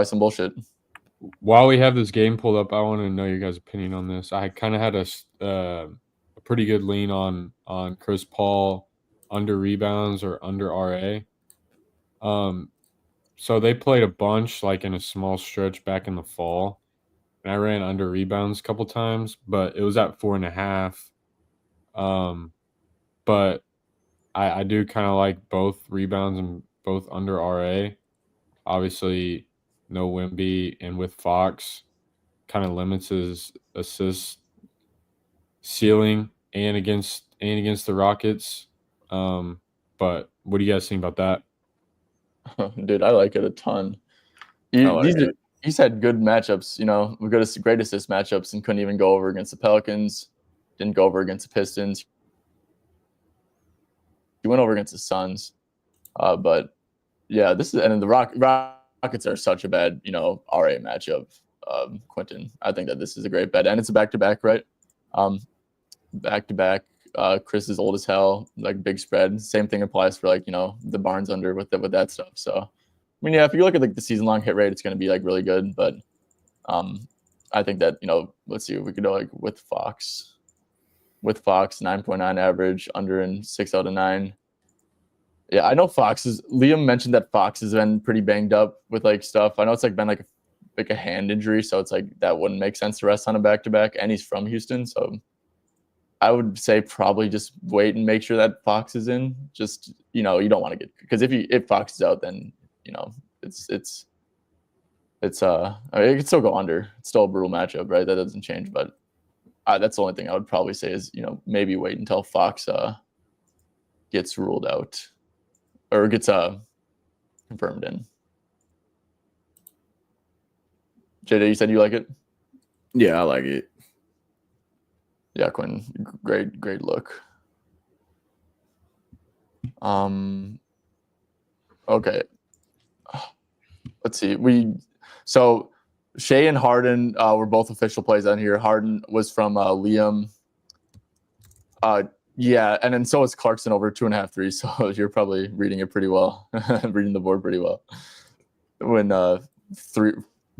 some bullshit. While we have this game pulled up, I want to know your guys' opinion on this. I kind of had a pretty good lean on Chris Paul under rebounds or under RA. So they played a bunch like in a small stretch back in the fall. And I ran under rebounds a couple times, but it was at 4.5. But I do kind of like both rebounds and both under RA. Obviously, no Wemby, and with Fox, kind of limits his assist ceiling and against the Rockets. But what do you guys think about that? Dude, I like it a ton. He's had good matchups, great assist matchups, and couldn't even go over against the Pelicans. Didn't go over against the Pistons. He went over against the Suns. But yeah, and the Rockets are such a bad, RA matchup. Quentin, I think that this is a great bet, and it's a back-to-back, right? Back-to-back. Chris is old as hell, like big spread. Same thing applies for like the Barnes under with that stuff. So I mean, yeah, if you look at like the season long hit rate, it's going to be like really good. But I think that let's see, we could go like with Fox 9.9 average, under in 6 out of 9. Yeah, I know Liam mentioned that Fox has been pretty banged up with like stuff. I know it's like been like a hand injury, so it's like that wouldn't make sense to rest on a back-to-back, and he's from Houston, so I would say probably just wait and make sure that Fox is in. Just, you know, you don't want to get, because if Fox is out, then, you know, it's I mean, it could still go under. It's still a brutal matchup, right? That doesn't change, but that's the only thing I would probably say is, you know, maybe wait until Fox gets ruled out or gets confirmed in. JJ, you said you like it? Yeah, I like it. Yeah, Quinn, great look. Okay. Let's see. So Shea and Harden were both official plays on here. Harden was from Liam. Yeah, and then so is Clarkson over 2.5 threes. So you're probably reading it pretty well, reading the board pretty well. When three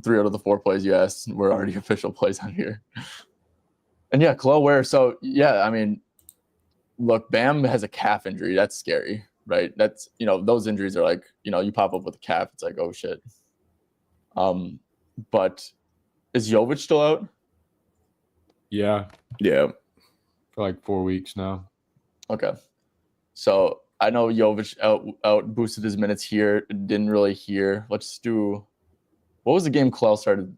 out of the 4 plays you asked were already official plays on here. And yeah, Chloe Ware. So yeah, I mean, look, Bam has a calf injury. That's scary, right? That's, you know, those injuries are like, you know, you pop up with a calf, it's like, oh shit. But is Jovic still out? Yeah. For like 4 weeks now. Okay. So I know Jovic out boosted his minutes here. Didn't really hear. Let's do. What was the game Kalel started?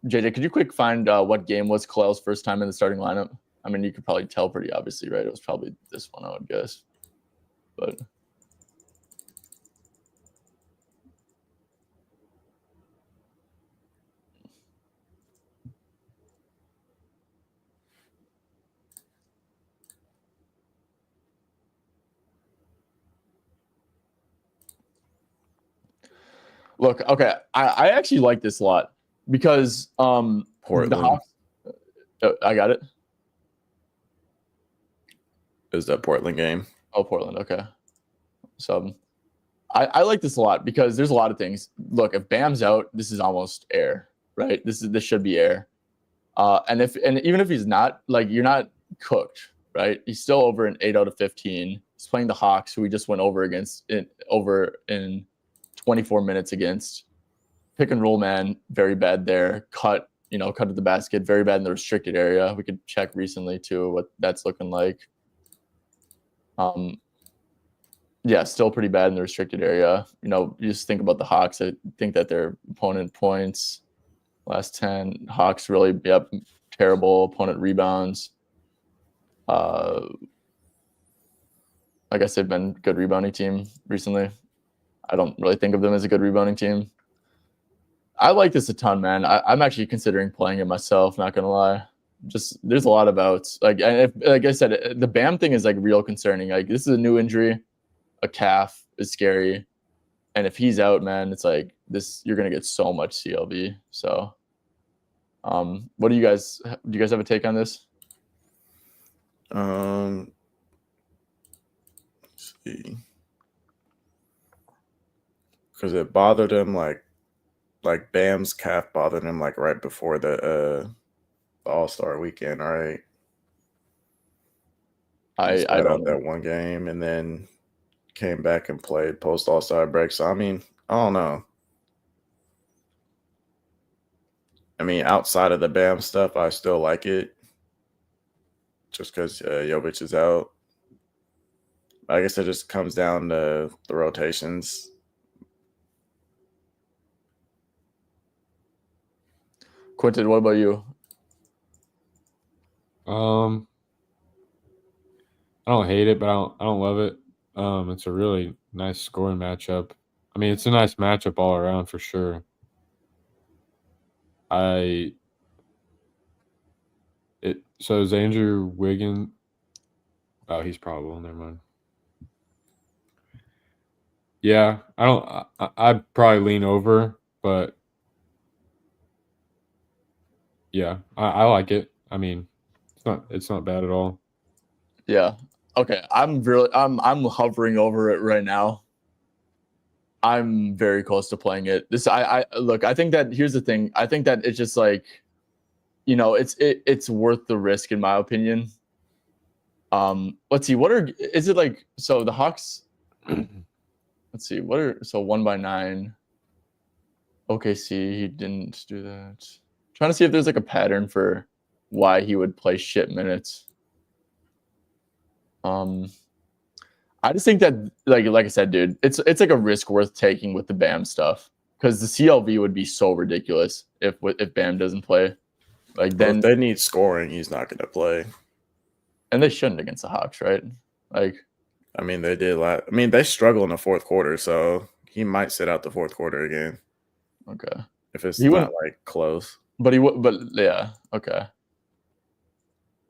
JJ, could you quick find what game was Kalel's first time in the starting lineup? I mean, you could probably tell pretty obviously, right? It was probably this one, I would guess. But look, okay, I actually like this a lot because Portland. The Hawks, I got it. Is that Portland game? Oh, Portland. Okay. So I like this a lot because there's a lot of things. Look, if Bam's out, this is almost air, right? This should be air. And even if he's not, like, you're not cooked, right? He's still over an 8 out of 15. He's playing the Hawks, who we just went over in 24 minutes against. Pick and roll, man, very bad there. Cut at the basket, very bad in the restricted area. We could check recently too what that's looking like. Yeah, still pretty bad in the restricted area. You know, you just think about the Hawks. I think that their opponent points last 10. Hawks really, terrible. Opponent rebounds. I guess they've been a good rebounding team recently. I don't really think of them as a good rebounding team. I like this a ton, man. I'm actually considering playing it myself, not gonna lie. Just there's a lot of outs. Like I said, the Bam thing is like real concerning. Like, this is a new injury. A calf is scary. And if he's out, man, it's like this, you're gonna get so much CLV. So do you guys have a take on this? Let's see. Because it bothered him like Bam's calf bothered him like right before the All-Star weekend, right? I don't know. That one game and then came back and played post All-Star break. So I mean, I don't know. I mean, outside of the Bam stuff, I still like it. Just because Jovic is out. I guess it just comes down to the rotations. Quentin, what about you? I don't hate it, but I don't love it. It's a really nice scoring matchup. I mean, it's a nice matchup all around for sure. So is Andrew Wiggins? Oh, he's probable. Never mind. Yeah, I'd probably lean over, but yeah, I like it. I mean, it's not bad at all. Yeah. Okay. I'm hovering over it right now. I'm very close to playing it. Look, I think that here's the thing. I think that it's just like, you know, it's worth the risk in my opinion. Let's see, is it like, so the Hawks, let's see, 1-9. OKC, he didn't do that. Trying to see if there's like a pattern for why he would play shit minutes. I just think that like I said, dude, it's like a risk worth taking with the Bam stuff because the CLV would be so ridiculous if Bam doesn't play. Like then if they need scoring, he's not going to play. And they shouldn't against the Hawks, right? Like, I mean, they did a lot. I mean, they struggle in the fourth quarter, so he might sit out the fourth quarter again. Okay, if it's not like close. But he would. But yeah, okay.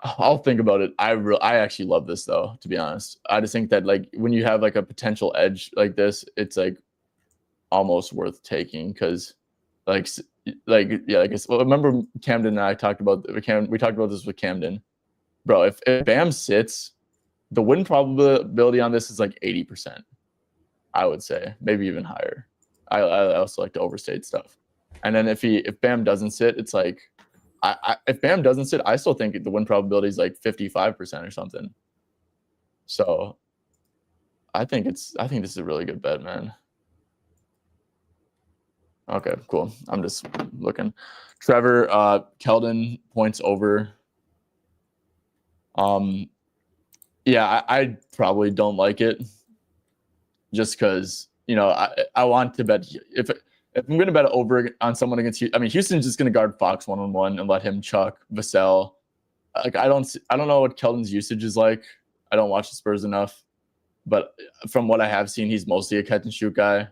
I'll think about it. I actually love this though, to be honest. I just think that like when you have like a potential edge like this, it's like almost worth taking because like yeah, I guess. Well, remember Camden and I talked about we talked about this with Camden, bro. If Bam sits, the win probability on this is like 80%. I would say maybe even higher. I also like to overstate stuff. And then if Bam doesn't sit, it's like if Bam doesn't sit, I still think the win probability is like 55% or something. So I think this is a really good bet, man. Okay, cool. I'm just looking. Trevor, Keldon points over. Yeah, I probably don't like it just because, I want to bet if I'm going to bet over on someone against Houston, I mean, Houston's just going to guard Fox 1-on-1 and let him chuck Vassell. Like, I don't know what Keldon's usage is like. I don't watch the Spurs enough, but from what I have seen, he's mostly a catch and shoot guy,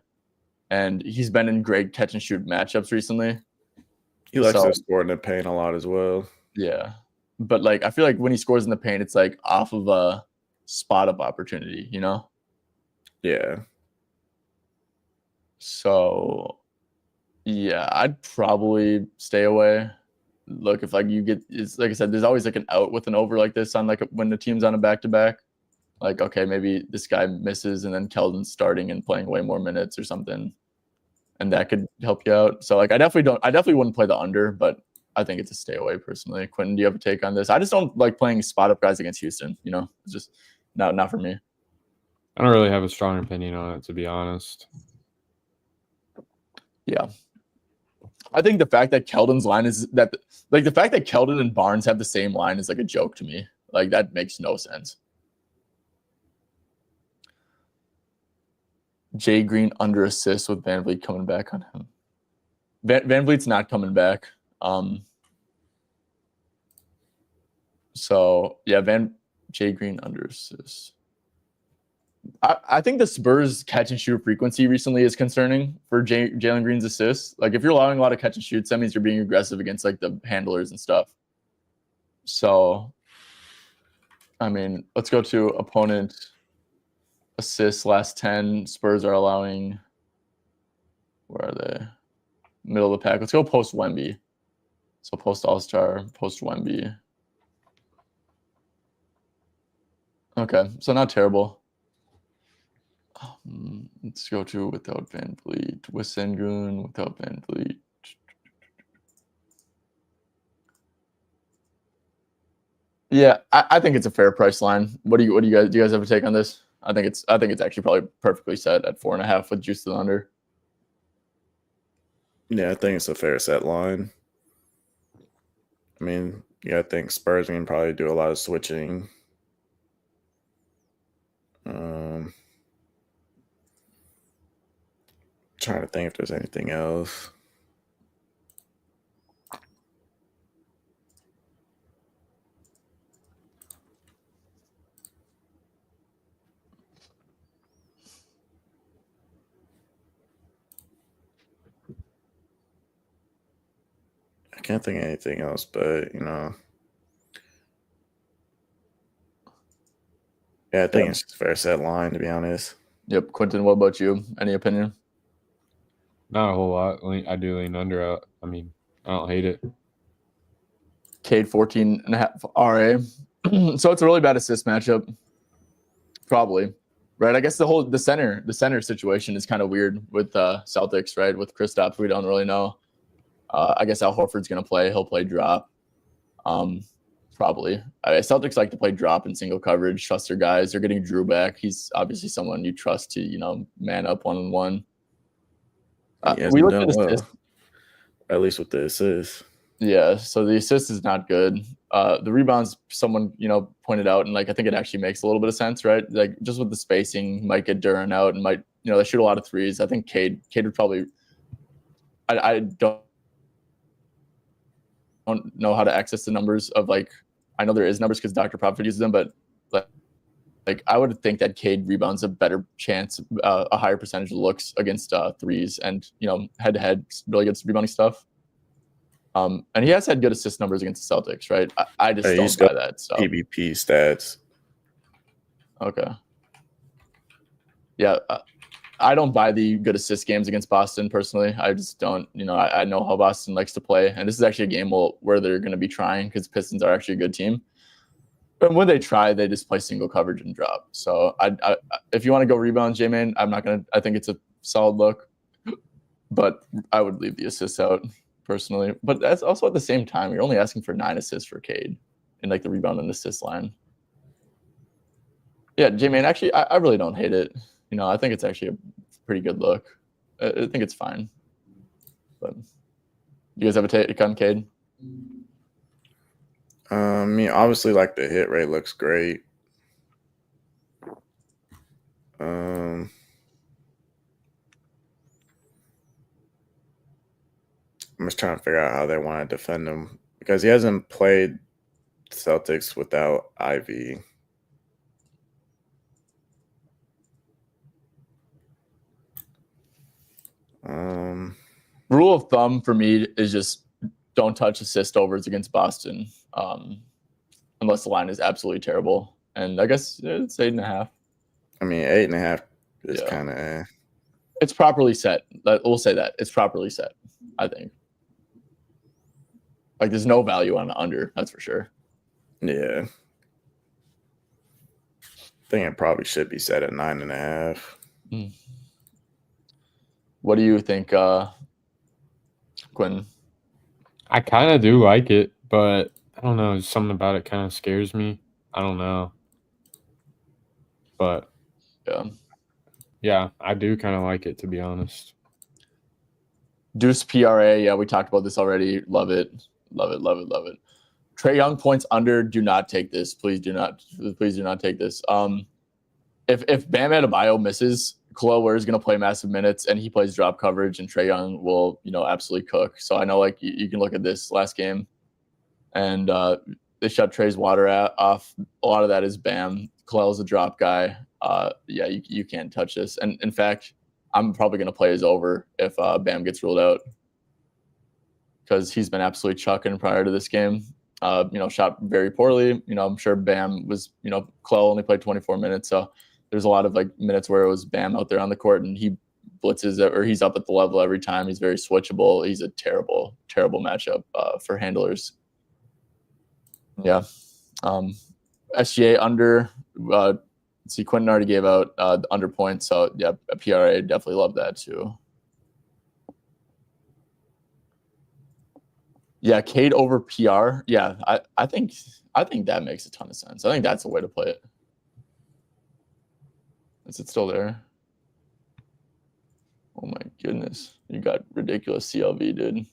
and he's been in great catch and shoot matchups recently. He likes to score in the paint a lot as well. Yeah, but like I feel like when he scores in the paint, it's like off of a spot up opportunity, Yeah. So, yeah, I'd probably stay away. Look, if like it's like I said, there's always like an out with an over like this on like when the team's on a back to back. Like, okay, maybe this guy misses and then Keldon's starting and playing way more minutes or something, and that could help you out. So like, I definitely wouldn't play the under, but I think it's a stay away personally. Quentin, do you have a take on this? I just don't like playing spot up guys against Houston. It's just not for me. I don't really have a strong opinion on it, to be honest. Yeah. I think the fact that Keldon's line is that, like, the fact that Keldon and Barnes have the same line is like a joke to me. Like, that makes no sense. Jay Green under assist with Van Vliet coming back on him. Van Vliet's not coming back. So yeah, Jay Green under assist. I think the Spurs catch and shoot frequency recently is concerning for Jalen Green's assists. Like, if you're allowing a lot of catch and shoots, that means you're being aggressive against like the handlers and stuff. So, I mean, let's go to opponent assists last 10. Spurs are allowing, where are they? Middle of the pack. Let's go post Wemby. So post All-Star, post Wemby. Okay, so not terrible. Let's go to without Van Vliet, with Sengun, without Van Vliet. Yeah, I think it's a fair price line. What do you guys have a take on this? I think it's actually probably perfectly set at 4.5 with juice to the under. Yeah, I think it's a fair set line. I mean, yeah, I think Spurs can probably do a lot of switching. Trying to think if there's anything else. I can't think of anything else, but yeah, I think it's just a fair set line, to be honest. Yep. Quentin, what about you? Any opinion? Not a whole lot. I do lean under. I mean, I don't hate it. Cade 14.5 RA. So it's a really bad assist matchup. Probably. Right. I guess the center situation is kind of weird with Celtics, right? With Kristaps, we don't really know. I guess Al Horford's gonna play. He'll play drop. Probably. Celtics like to play drop in single coverage, trust their guys. They're getting Drew back. He's obviously someone you trust to, man up one-on-one. We looked at assists. At least with the assists. Yeah, so the assist is not good. The rebounds, someone pointed out, and like I think it actually makes a little bit of sense, right? Like just with the spacing, might get Duran out, and might they shoot a lot of threes. I think Cade would probably. I don't know how to access the numbers of like. I know there is numbers because Dr. Profit uses them, but like I would think that Cade rebounds a better chance, a higher percentage of looks against threes, and head to head really good rebounding stuff. And he has had good assist numbers against the Celtics, right? I just don't buy that stuff. PBP stats. Okay. Yeah, I don't buy the good assist games against Boston personally. I just don't. I know how Boston likes to play, and this is actually a game where they're going to be trying because Pistons are actually a good team. But when they try, they just play single coverage and drop. So if you want to go rebounds, J-Man, I'm not going to. I think it's a solid look, but I would leave the assists out personally. But that's also at the same time, you're only asking for 9 assists for Cade in like the rebound and assist line. Yeah, J-Man, actually, I really don't hate it. I think it's actually a pretty good look. I think it's fine. But you guys have a take on Cade? I mean, obviously, like the hit rate looks great. I'm just trying to figure out how they want to defend him because he hasn't played Celtics without Ivy. Rule of thumb for me is just don't touch assist overs against Boston unless the line is absolutely terrible. And I guess it's 8.5. I mean, 8.5 is kind of. It's properly set. We'll say that it's properly set. I think. Like there's no value on the under. That's for sure. Yeah. I think it probably should be set at 9.5. What do you think, Quinn? I kind of do like it, but I don't know. Something about it kind of scares me. I don't know. But yeah, I do kind of like it, to be honest. Deuce PRA. Yeah, we talked about this already. Love it. Love it. Love it. Love it. Trae Young points under. Do not take this. Please do not. Please do not take this. If Bam Adebayo misses, Khalil is going to play massive minutes, and he plays drop coverage, and Trae Young will, absolutely cook. So I know, like, you can look at this last game, and they shut Trae's water off. A lot of that is Bam. Khalil's a drop guy. Yeah, you can't touch this. And in fact, I'm probably going to play his over if Bam gets ruled out because he's been absolutely chucking prior to this game. Shot very poorly. I'm sure Bam was, Khalil only played 24 minutes, so there's a lot of like minutes where it was Bam out there on the court and he blitzes or he's up at the level every time. He's very switchable. He's a terrible, terrible matchup for handlers. Yeah. SGA under. See, Quentin already gave out the under point, so yeah, a PRA definitely love that too. Yeah, Cade over PR. Yeah, I think that makes a ton of sense. I think that's the way to play it. Is it still there? Oh my goodness. You got ridiculous CLV, dude.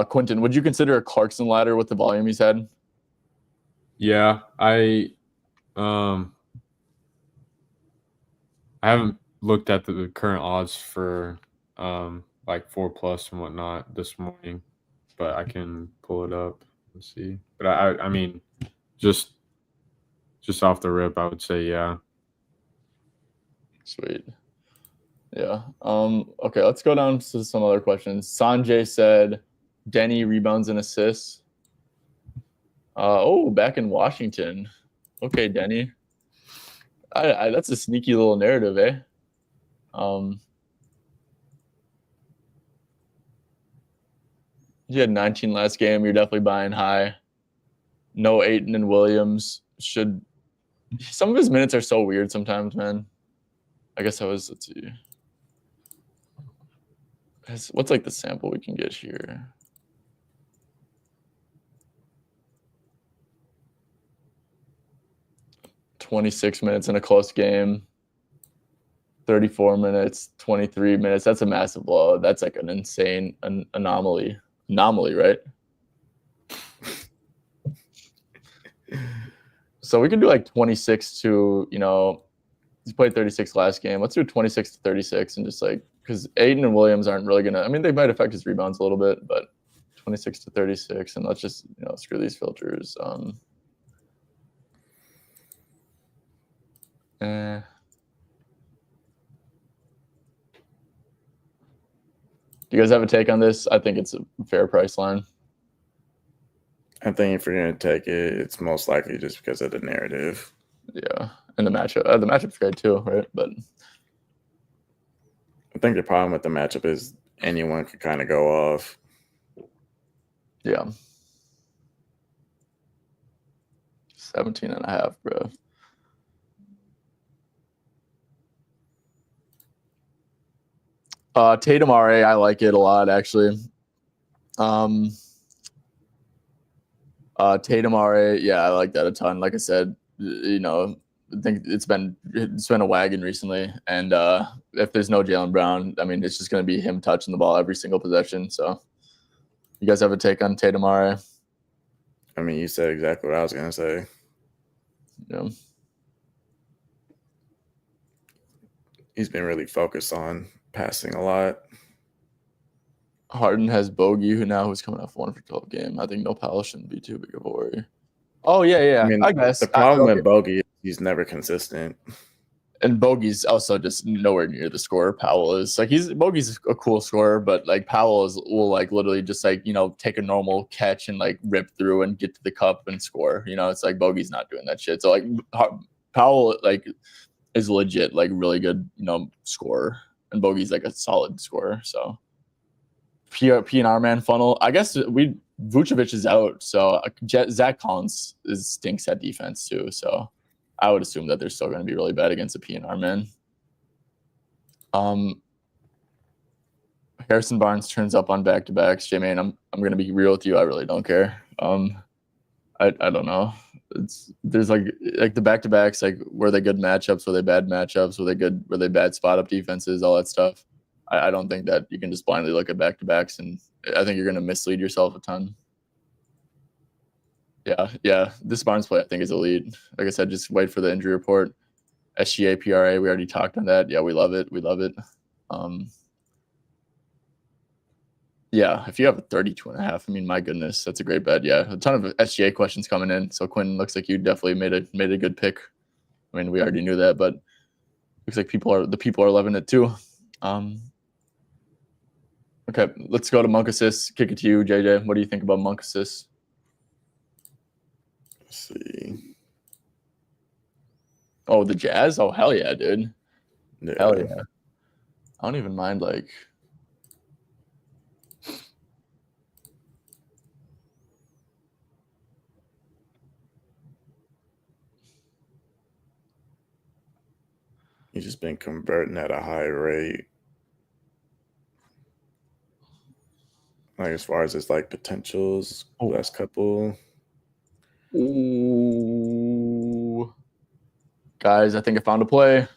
Quentin, would you consider a Clarkson ladder with the volume he's had? Yeah, I haven't looked at the current odds for like 4+ and whatnot this morning, but I can pull it up and see. But I mean, just off the rip, I would say yeah. Sweet. Yeah. Okay, let's go down to some other questions. Sanjay said Denny rebounds and assists. Back in Washington. Okay, Denny. That's a sneaky little narrative, eh? You had 19 last game. You're definitely buying high. No Ayton and Williams. Some of his minutes are so weird sometimes, man. I guess let's see. What's like the sample we can get here? 26 minutes in a close game, 34 minutes, 23 minutes. That's a massive blow. That's like an insane anomaly. Anomaly, right? So we can do like 26 to, he played 36 last game. Let's do 26 to 36 and just like, because Aiden and Williams aren't really going to, I mean, they might affect his rebounds a little bit, but 26 to 36. And let's just, screw these filters. Do you guys have a take on this? I think it's a fair price line. I think if you're going to take it, it's most likely just because of the narrative. Yeah. And the matchup. The matchup's great too, right? But I think the problem with the matchup is anyone could kind of go off. Yeah. 17.5, bro. Tatum RA, I like it a lot, actually. Tatum RA, yeah, I like that a ton. Like I said, I think it's been a wagon recently. And if there's no Jaylen Brown, I mean, it's just going to be him touching the ball every single possession. So you guys have a take on Tatum RA? I mean, you said exactly what I was going to say. Yeah. He's been really focused on passing a lot. Harden has Bogey, who's coming off 1 for 12 game. I think no Powell shouldn't be too big of a worry. Oh, yeah. I mean, I guess. The problem with Bogey is he's never consistent. And Bogey's also just nowhere near the scorer Powell is. Like Bogey's a cool scorer, but like Powell will like literally just like, take a normal catch and like rip through and get to the cup and score. It's like Bogey's not doing that shit. So like Powell like is legit like really good, scorer, and Bogey's like a solid scorer. So PNR man funnel. I guess Vucevic is out, so Zach Collins stinks at defense too. So I would assume that they're still going to be really bad against the PNR man. Harrison Barnes turns up on back-to-backs. J-Man, I'm going to be real with you. I really don't care. I don't know. There's like the back-to-backs, like were they good matchups? Were they bad matchups? Were they bad spot-up defenses? All that stuff. I don't think that you can just blindly look at back-to-backs, and I think you're going to mislead yourself a ton. Yeah. This Barnes play, I think, is elite. Like I said, just wait for the injury report. SGA, PRA, we already talked on that. Yeah, we love it. Yeah, if you have a 32.5, I mean, my goodness, that's a great bet. Yeah, a ton of SGA questions coming in. So Quinn, looks like you definitely made a good pick. I mean, we already knew that, but looks like people are loving it too. Okay, let's go to Monk Assist. Kick it to you, JJ. What do you think about Monk Assist? Let's see. Oh, the Jazz? Oh, hell yeah, dude. Yeah. Hell yeah. I don't even mind, like... He's just been converting at a high rate. Like as far as his like potentials, last couple. Ooh. Guys, I think I found a play.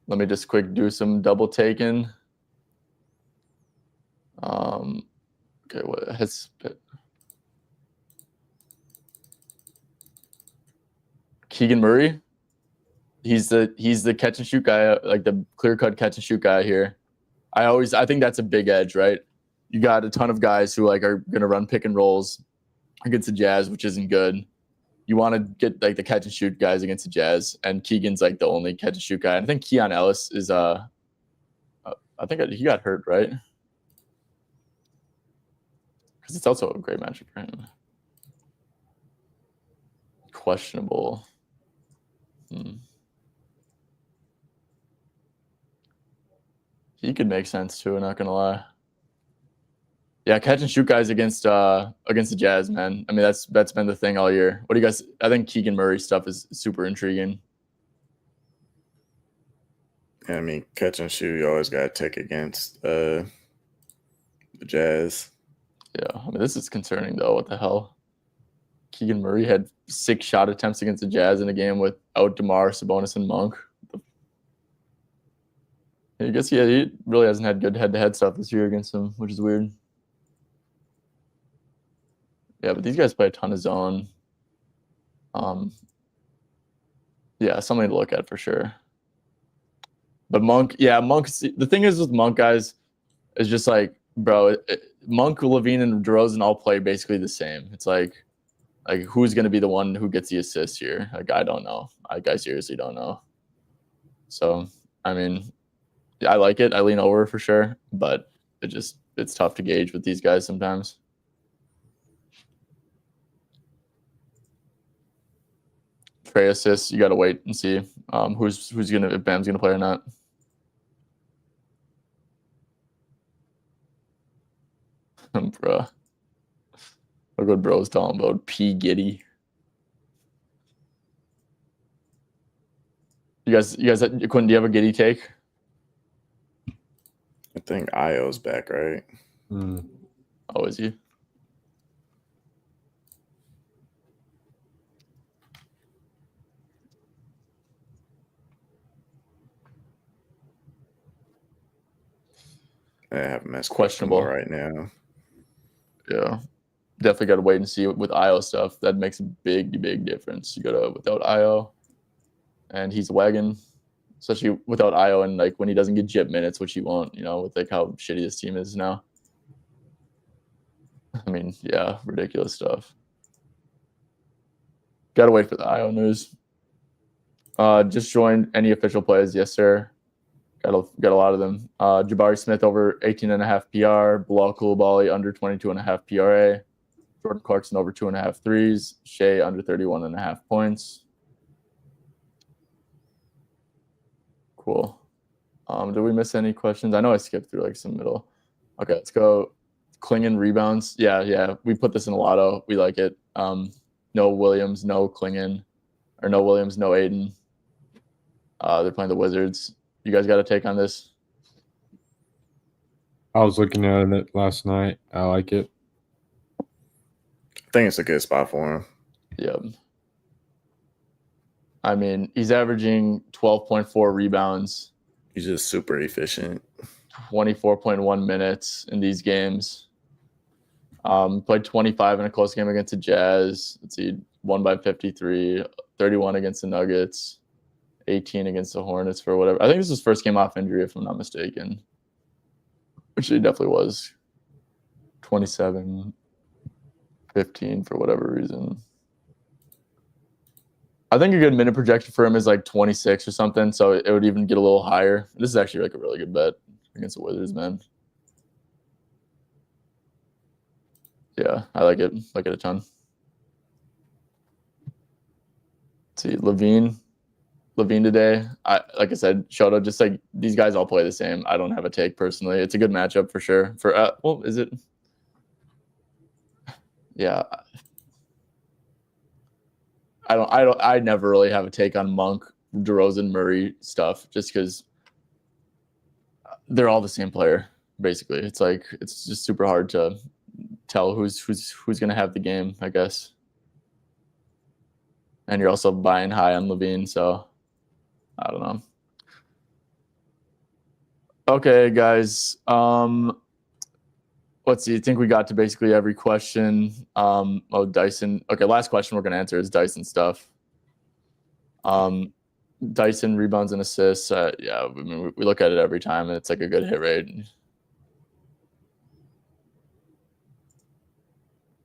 Let me just quick do some double taking. Okay, what has Keegan Murray? He's the catch and shoot guy, like the clear cut catch and shoot guy here. I think that's a big edge, right? You got a ton of guys who like are gonna run pick and rolls against the Jazz, which isn't good. You want to get like the catch and shoot guys against the Jazz, and Keegan's like the only catch and shoot guy. And I think Keon Ellis is I think he got hurt, right? Because it's also a great matchup for him. Questionable. He could make sense too, not gonna lie. Yeah, catch and shoot guys against the Jazz, man. I mean, that's been the thing all year. What do you guys? I think Keegan Murray stuff is super intriguing. I mean, catch and shoot, you always got to take against the Jazz. Yeah, I mean, this is concerning though. What the hell? Keegan Murray had 6 shot attempts against the Jazz in a game without DeMar, Sabonis, and Monk. I guess he really hasn't had good head-to-head stuff this year against him, which is weird. Yeah, but these guys play a ton of zone. Yeah, something to look at for sure. But Monk, the thing is with Monk guys is just like, bro, Monk, Levine, and DeRozan all play basically the same. It's like who's going to be the one who gets the assist here? Like, I don't know. I seriously don't know. So, I mean, I like it. I lean over for sure, but it's tough to gauge with these guys sometimes. Trey assists, you got to wait and see if Bam's gonna play or not. Bruh, look what bro's talking about. P Giddy. You guys, Quentin, do you have a Giddy take? I think Io's back, right? Oh, is he? I have messed questionable right now. Yeah, definitely got to wait and see with Io stuff. That makes a big difference. You go to without Io, and he's wagging, especially without Io, and like when he doesn't get jip minutes, which you want, with like how shitty this team is now. I mean, yeah, ridiculous stuff. Got to wait for the Io news. Just joined any official plays. Yes, sir. Got a lot of them. Jabari Smith over 18.5 PR. Bilal Coulibaly under 22.5 PRA. Jordan Clarkson over 2.5 threes. Shea under 31.5 points. Cool. Did we miss any questions? I know I skipped through like some middle. Okay, let's go. Klingon rebounds. Yeah. We put this in a lotto. We like it. No Williams, no Klingon, or no Williams, no Aiden. They're playing the Wizards. You guys got a take on this? I was looking at it last night. I like it. I think it's a good spot for him. Yeah. I mean, he's averaging 12.4 rebounds. He's just super efficient. 24.1 minutes in these games. Played 25 in a close game against the Jazz. Let's see, won by 53, 31 against the Nuggets, 18 against the Hornets for whatever. I think this was his first game off injury, if I'm not mistaken. Which he definitely was. 27, 15 for whatever reason. I think a good minute projection for him is like 26 or something, so it would even get a little higher. This is actually like a really good bet against the Wizards, man. Yeah, I like it. Like it a ton. Let's see, Levine today. Like I said, Shoto, just like these guys all play the same. I don't have a take personally. It's a good matchup for sure. Is it? Yeah. I never really have a take on Monk, DeRozan, Murray stuff, just because they're all the same player. Basically, it's like it's just super hard to tell who's going to have the game, I guess. And you're also buying high on Levine, so I don't know. Okay, guys. Let's see. I think we got to basically every question. Dyson. Okay, last question we're going to answer is Dyson stuff. Dyson rebounds and assists. Yeah, I mean, we look at it every time, and it's like a good hit rate.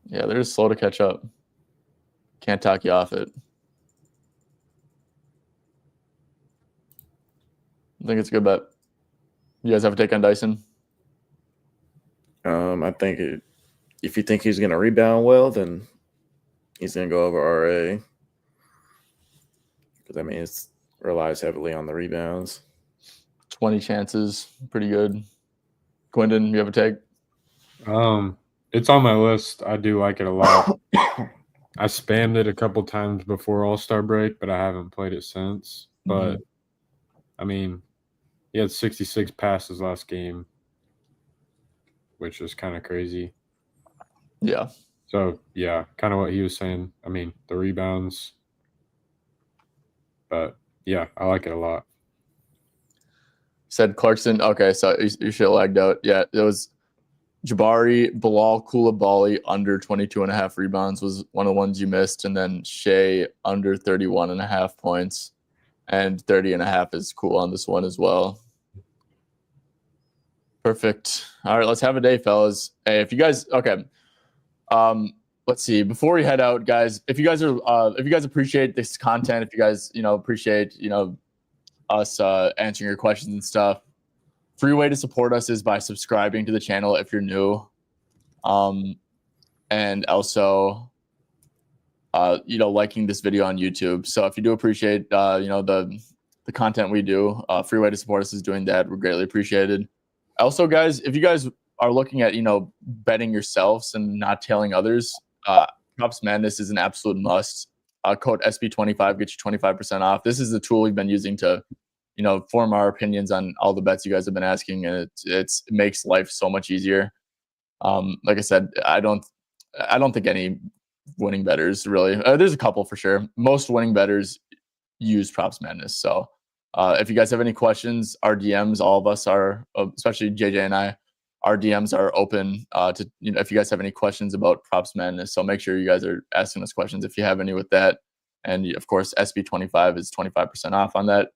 Yeah, they're just slow to catch up. Can't talk you off it. I think it's a good bet. You guys have a take on Dyson? I think if you think he's going to rebound well, then he's going to go over RA. Because, I mean, it relies heavily on the rebounds. 20 chances. Pretty good. Quentin, you have a take? It's on my list. I do like it a lot. I spammed it a couple times before All-Star break, but I haven't played it since. But, I mean, he had 66 passes last game, which is kind of crazy. Yeah. So yeah, kind of what he was saying. I mean, the rebounds, but yeah, I like it a lot. Said Clarkson. Okay, so you should have lagged out. Yeah, it was Jabari, Bilal Coulibaly under 22.5 rebounds was one of the ones you missed. And then Shea under 31.5 points. And 30.5 is cool on this one as well. Perfect. All right, let's have a day, fellas. Hey, if you guys, okay. Let's see. Before we head out, guys, if you guys appreciate this content, if you guys, appreciate, us answering your questions and stuff, free way to support us is by subscribing to the channel if you're new. And also, liking this video on YouTube. So if you do appreciate, the content we do, free way to support us is doing that. We're greatly appreciated. Also, guys, if you guys are looking at, betting yourselves and not telling others, Props Madness is an absolute must. Code SB25 gets you 25% off. This is the tool we've been using to, form our opinions on all the bets you guys have been asking, and it makes life so much easier. Like I said, I don't think any winning bettors really. There's a couple for sure. Most winning bettors use Props Madness. So if you guys have any questions, our DMs, all of us are, especially JJ and I, our DMs are open to, if you guys have any questions about Props Madness. So make sure you guys are asking us questions if you have any with that. And of course, SB25 is 25% off on that.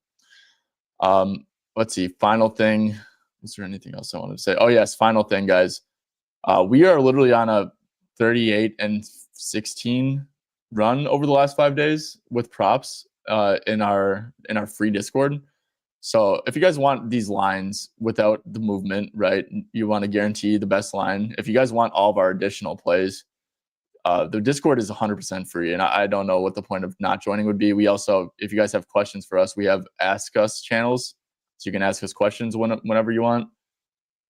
Let's see. Final thing. Is there anything else I wanted to say? Oh, yes. Final thing, guys. We are literally on a 38-16 run over the last 5 days with props in our free Discord. So if you guys want these lines without the movement, right, you want to guarantee the best line. If you guys want all of our additional plays, the Discord is 100% free, and I don't know what the point of not joining would be. We also, if you guys have questions for us, we have Ask Us channels, so you can ask us questions whenever you want.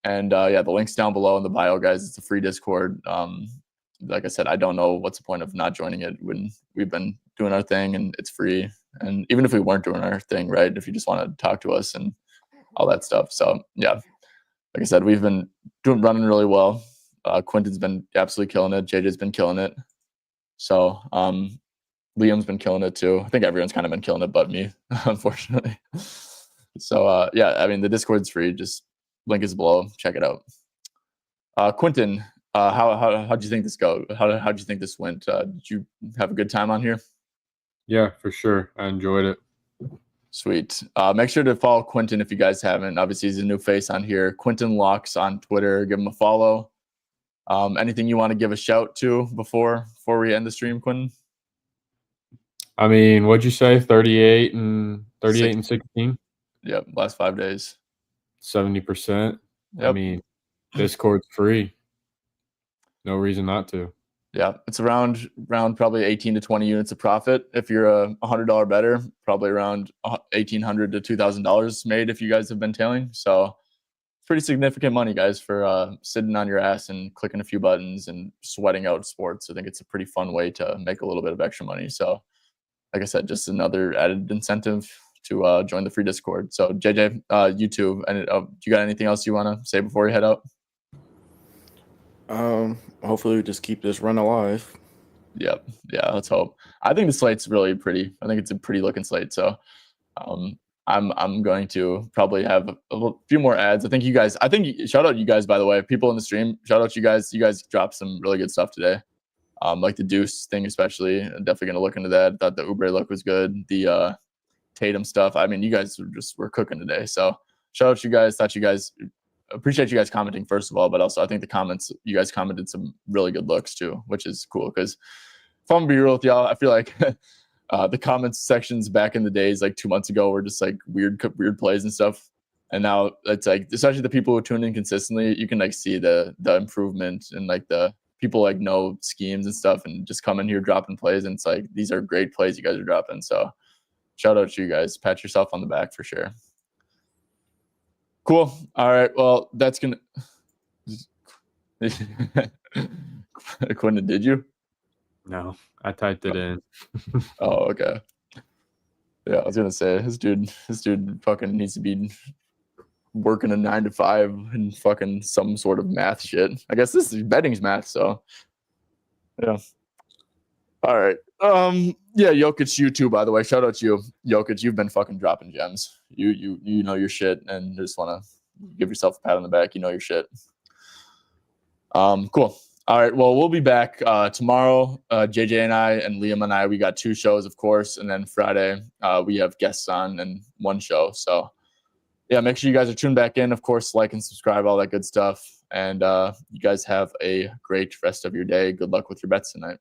And the link's down below in the bio, guys. It's a free Discord. Like I said, I don't know what's the point of not joining it when we've been doing our thing and it's free. And even if we weren't doing our thing, right, if you just want to talk to us and all that stuff. So yeah, like I said, we've been running really well. Quinton's been absolutely killing it. JJ's been killing it. So Liam's been killing it too. I think everyone's kind of been killing it but me, unfortunately. So the Discord's free. Just link is below. Check it out. Quinton, how'd you think this go? How'd you think this went? Did you have a good time on here? Yeah, for sure. I enjoyed it. Sweet. Make sure to follow Quinton if you guys haven't. Obviously, he's a new face on here. Quinton Locks on Twitter. Give him a follow. Anything you want to give a shout to before we end the stream, Quinton? I mean, what'd you say? 38 and 16? Yep, last 5 days. 70%. Yep. I mean, Discord's free. No reason not to. Yeah, it's around probably 18 to 20 units of profit. If you're a $100 better, probably around $1,800 to $2,000 made if you guys have been tailing. So pretty significant money, guys, for sitting on your ass and clicking a few buttons and sweating out sports. I think it's a pretty fun way to make a little bit of extra money. So like I said, just another added incentive to join the free Discord. So JJ, YouTube, and do you got anything else you want to say before we head out? Hopefully we just keep this run alive. Yep. Yeah, let's hope. I think the slate's really pretty. I think it's a pretty looking slate. So I'm going to probably have a few more ads. Shout out you guys, by the way, people in the stream. Shout out you guys. You guys dropped some really good stuff today. Like the Deuce thing, especially. I'm definitely going to look into that. Thought the Oubre look was good. The Tatum stuff. I mean, you guys were cooking today. So shout out you guys. Thought you guys appreciate you guys commenting, first of all, but also I think the comments, you guys commented some really good looks too, which is cool. Because if I'm gonna be real with y'all, I feel like the comments sections back in the days, like 2 months ago, were just like weird plays and stuff. And now it's like, especially the people who tune in consistently, you can like see the improvement and like the people like know schemes and stuff and just come in here dropping plays. And it's like, these are great plays you guys are dropping. So shout out to you guys. Pat yourself on the back for sure. Cool. All right. Well, that's gonna. Quinton, did you? No, I typed it in. Oh, okay. Yeah, I was gonna say this dude fucking needs to be working a 9 to 5 and fucking some sort of math shit. I guess this is betting's math, so Yeah. All right. Yeah, Jokic, you too, by the way. Shout out to you, Jokic. You've been fucking dropping gems. You know your shit, and just want to give yourself a pat on the back. You know your shit. Cool. All right. Well, we'll be back tomorrow. JJ and I and Liam and I, we got 2 shows, of course, and then Friday we have guests on and 1 show. So yeah, make sure you guys are tuned back in. Of course, like and subscribe, all that good stuff. And you guys have a great rest of your day. Good luck with your bets tonight.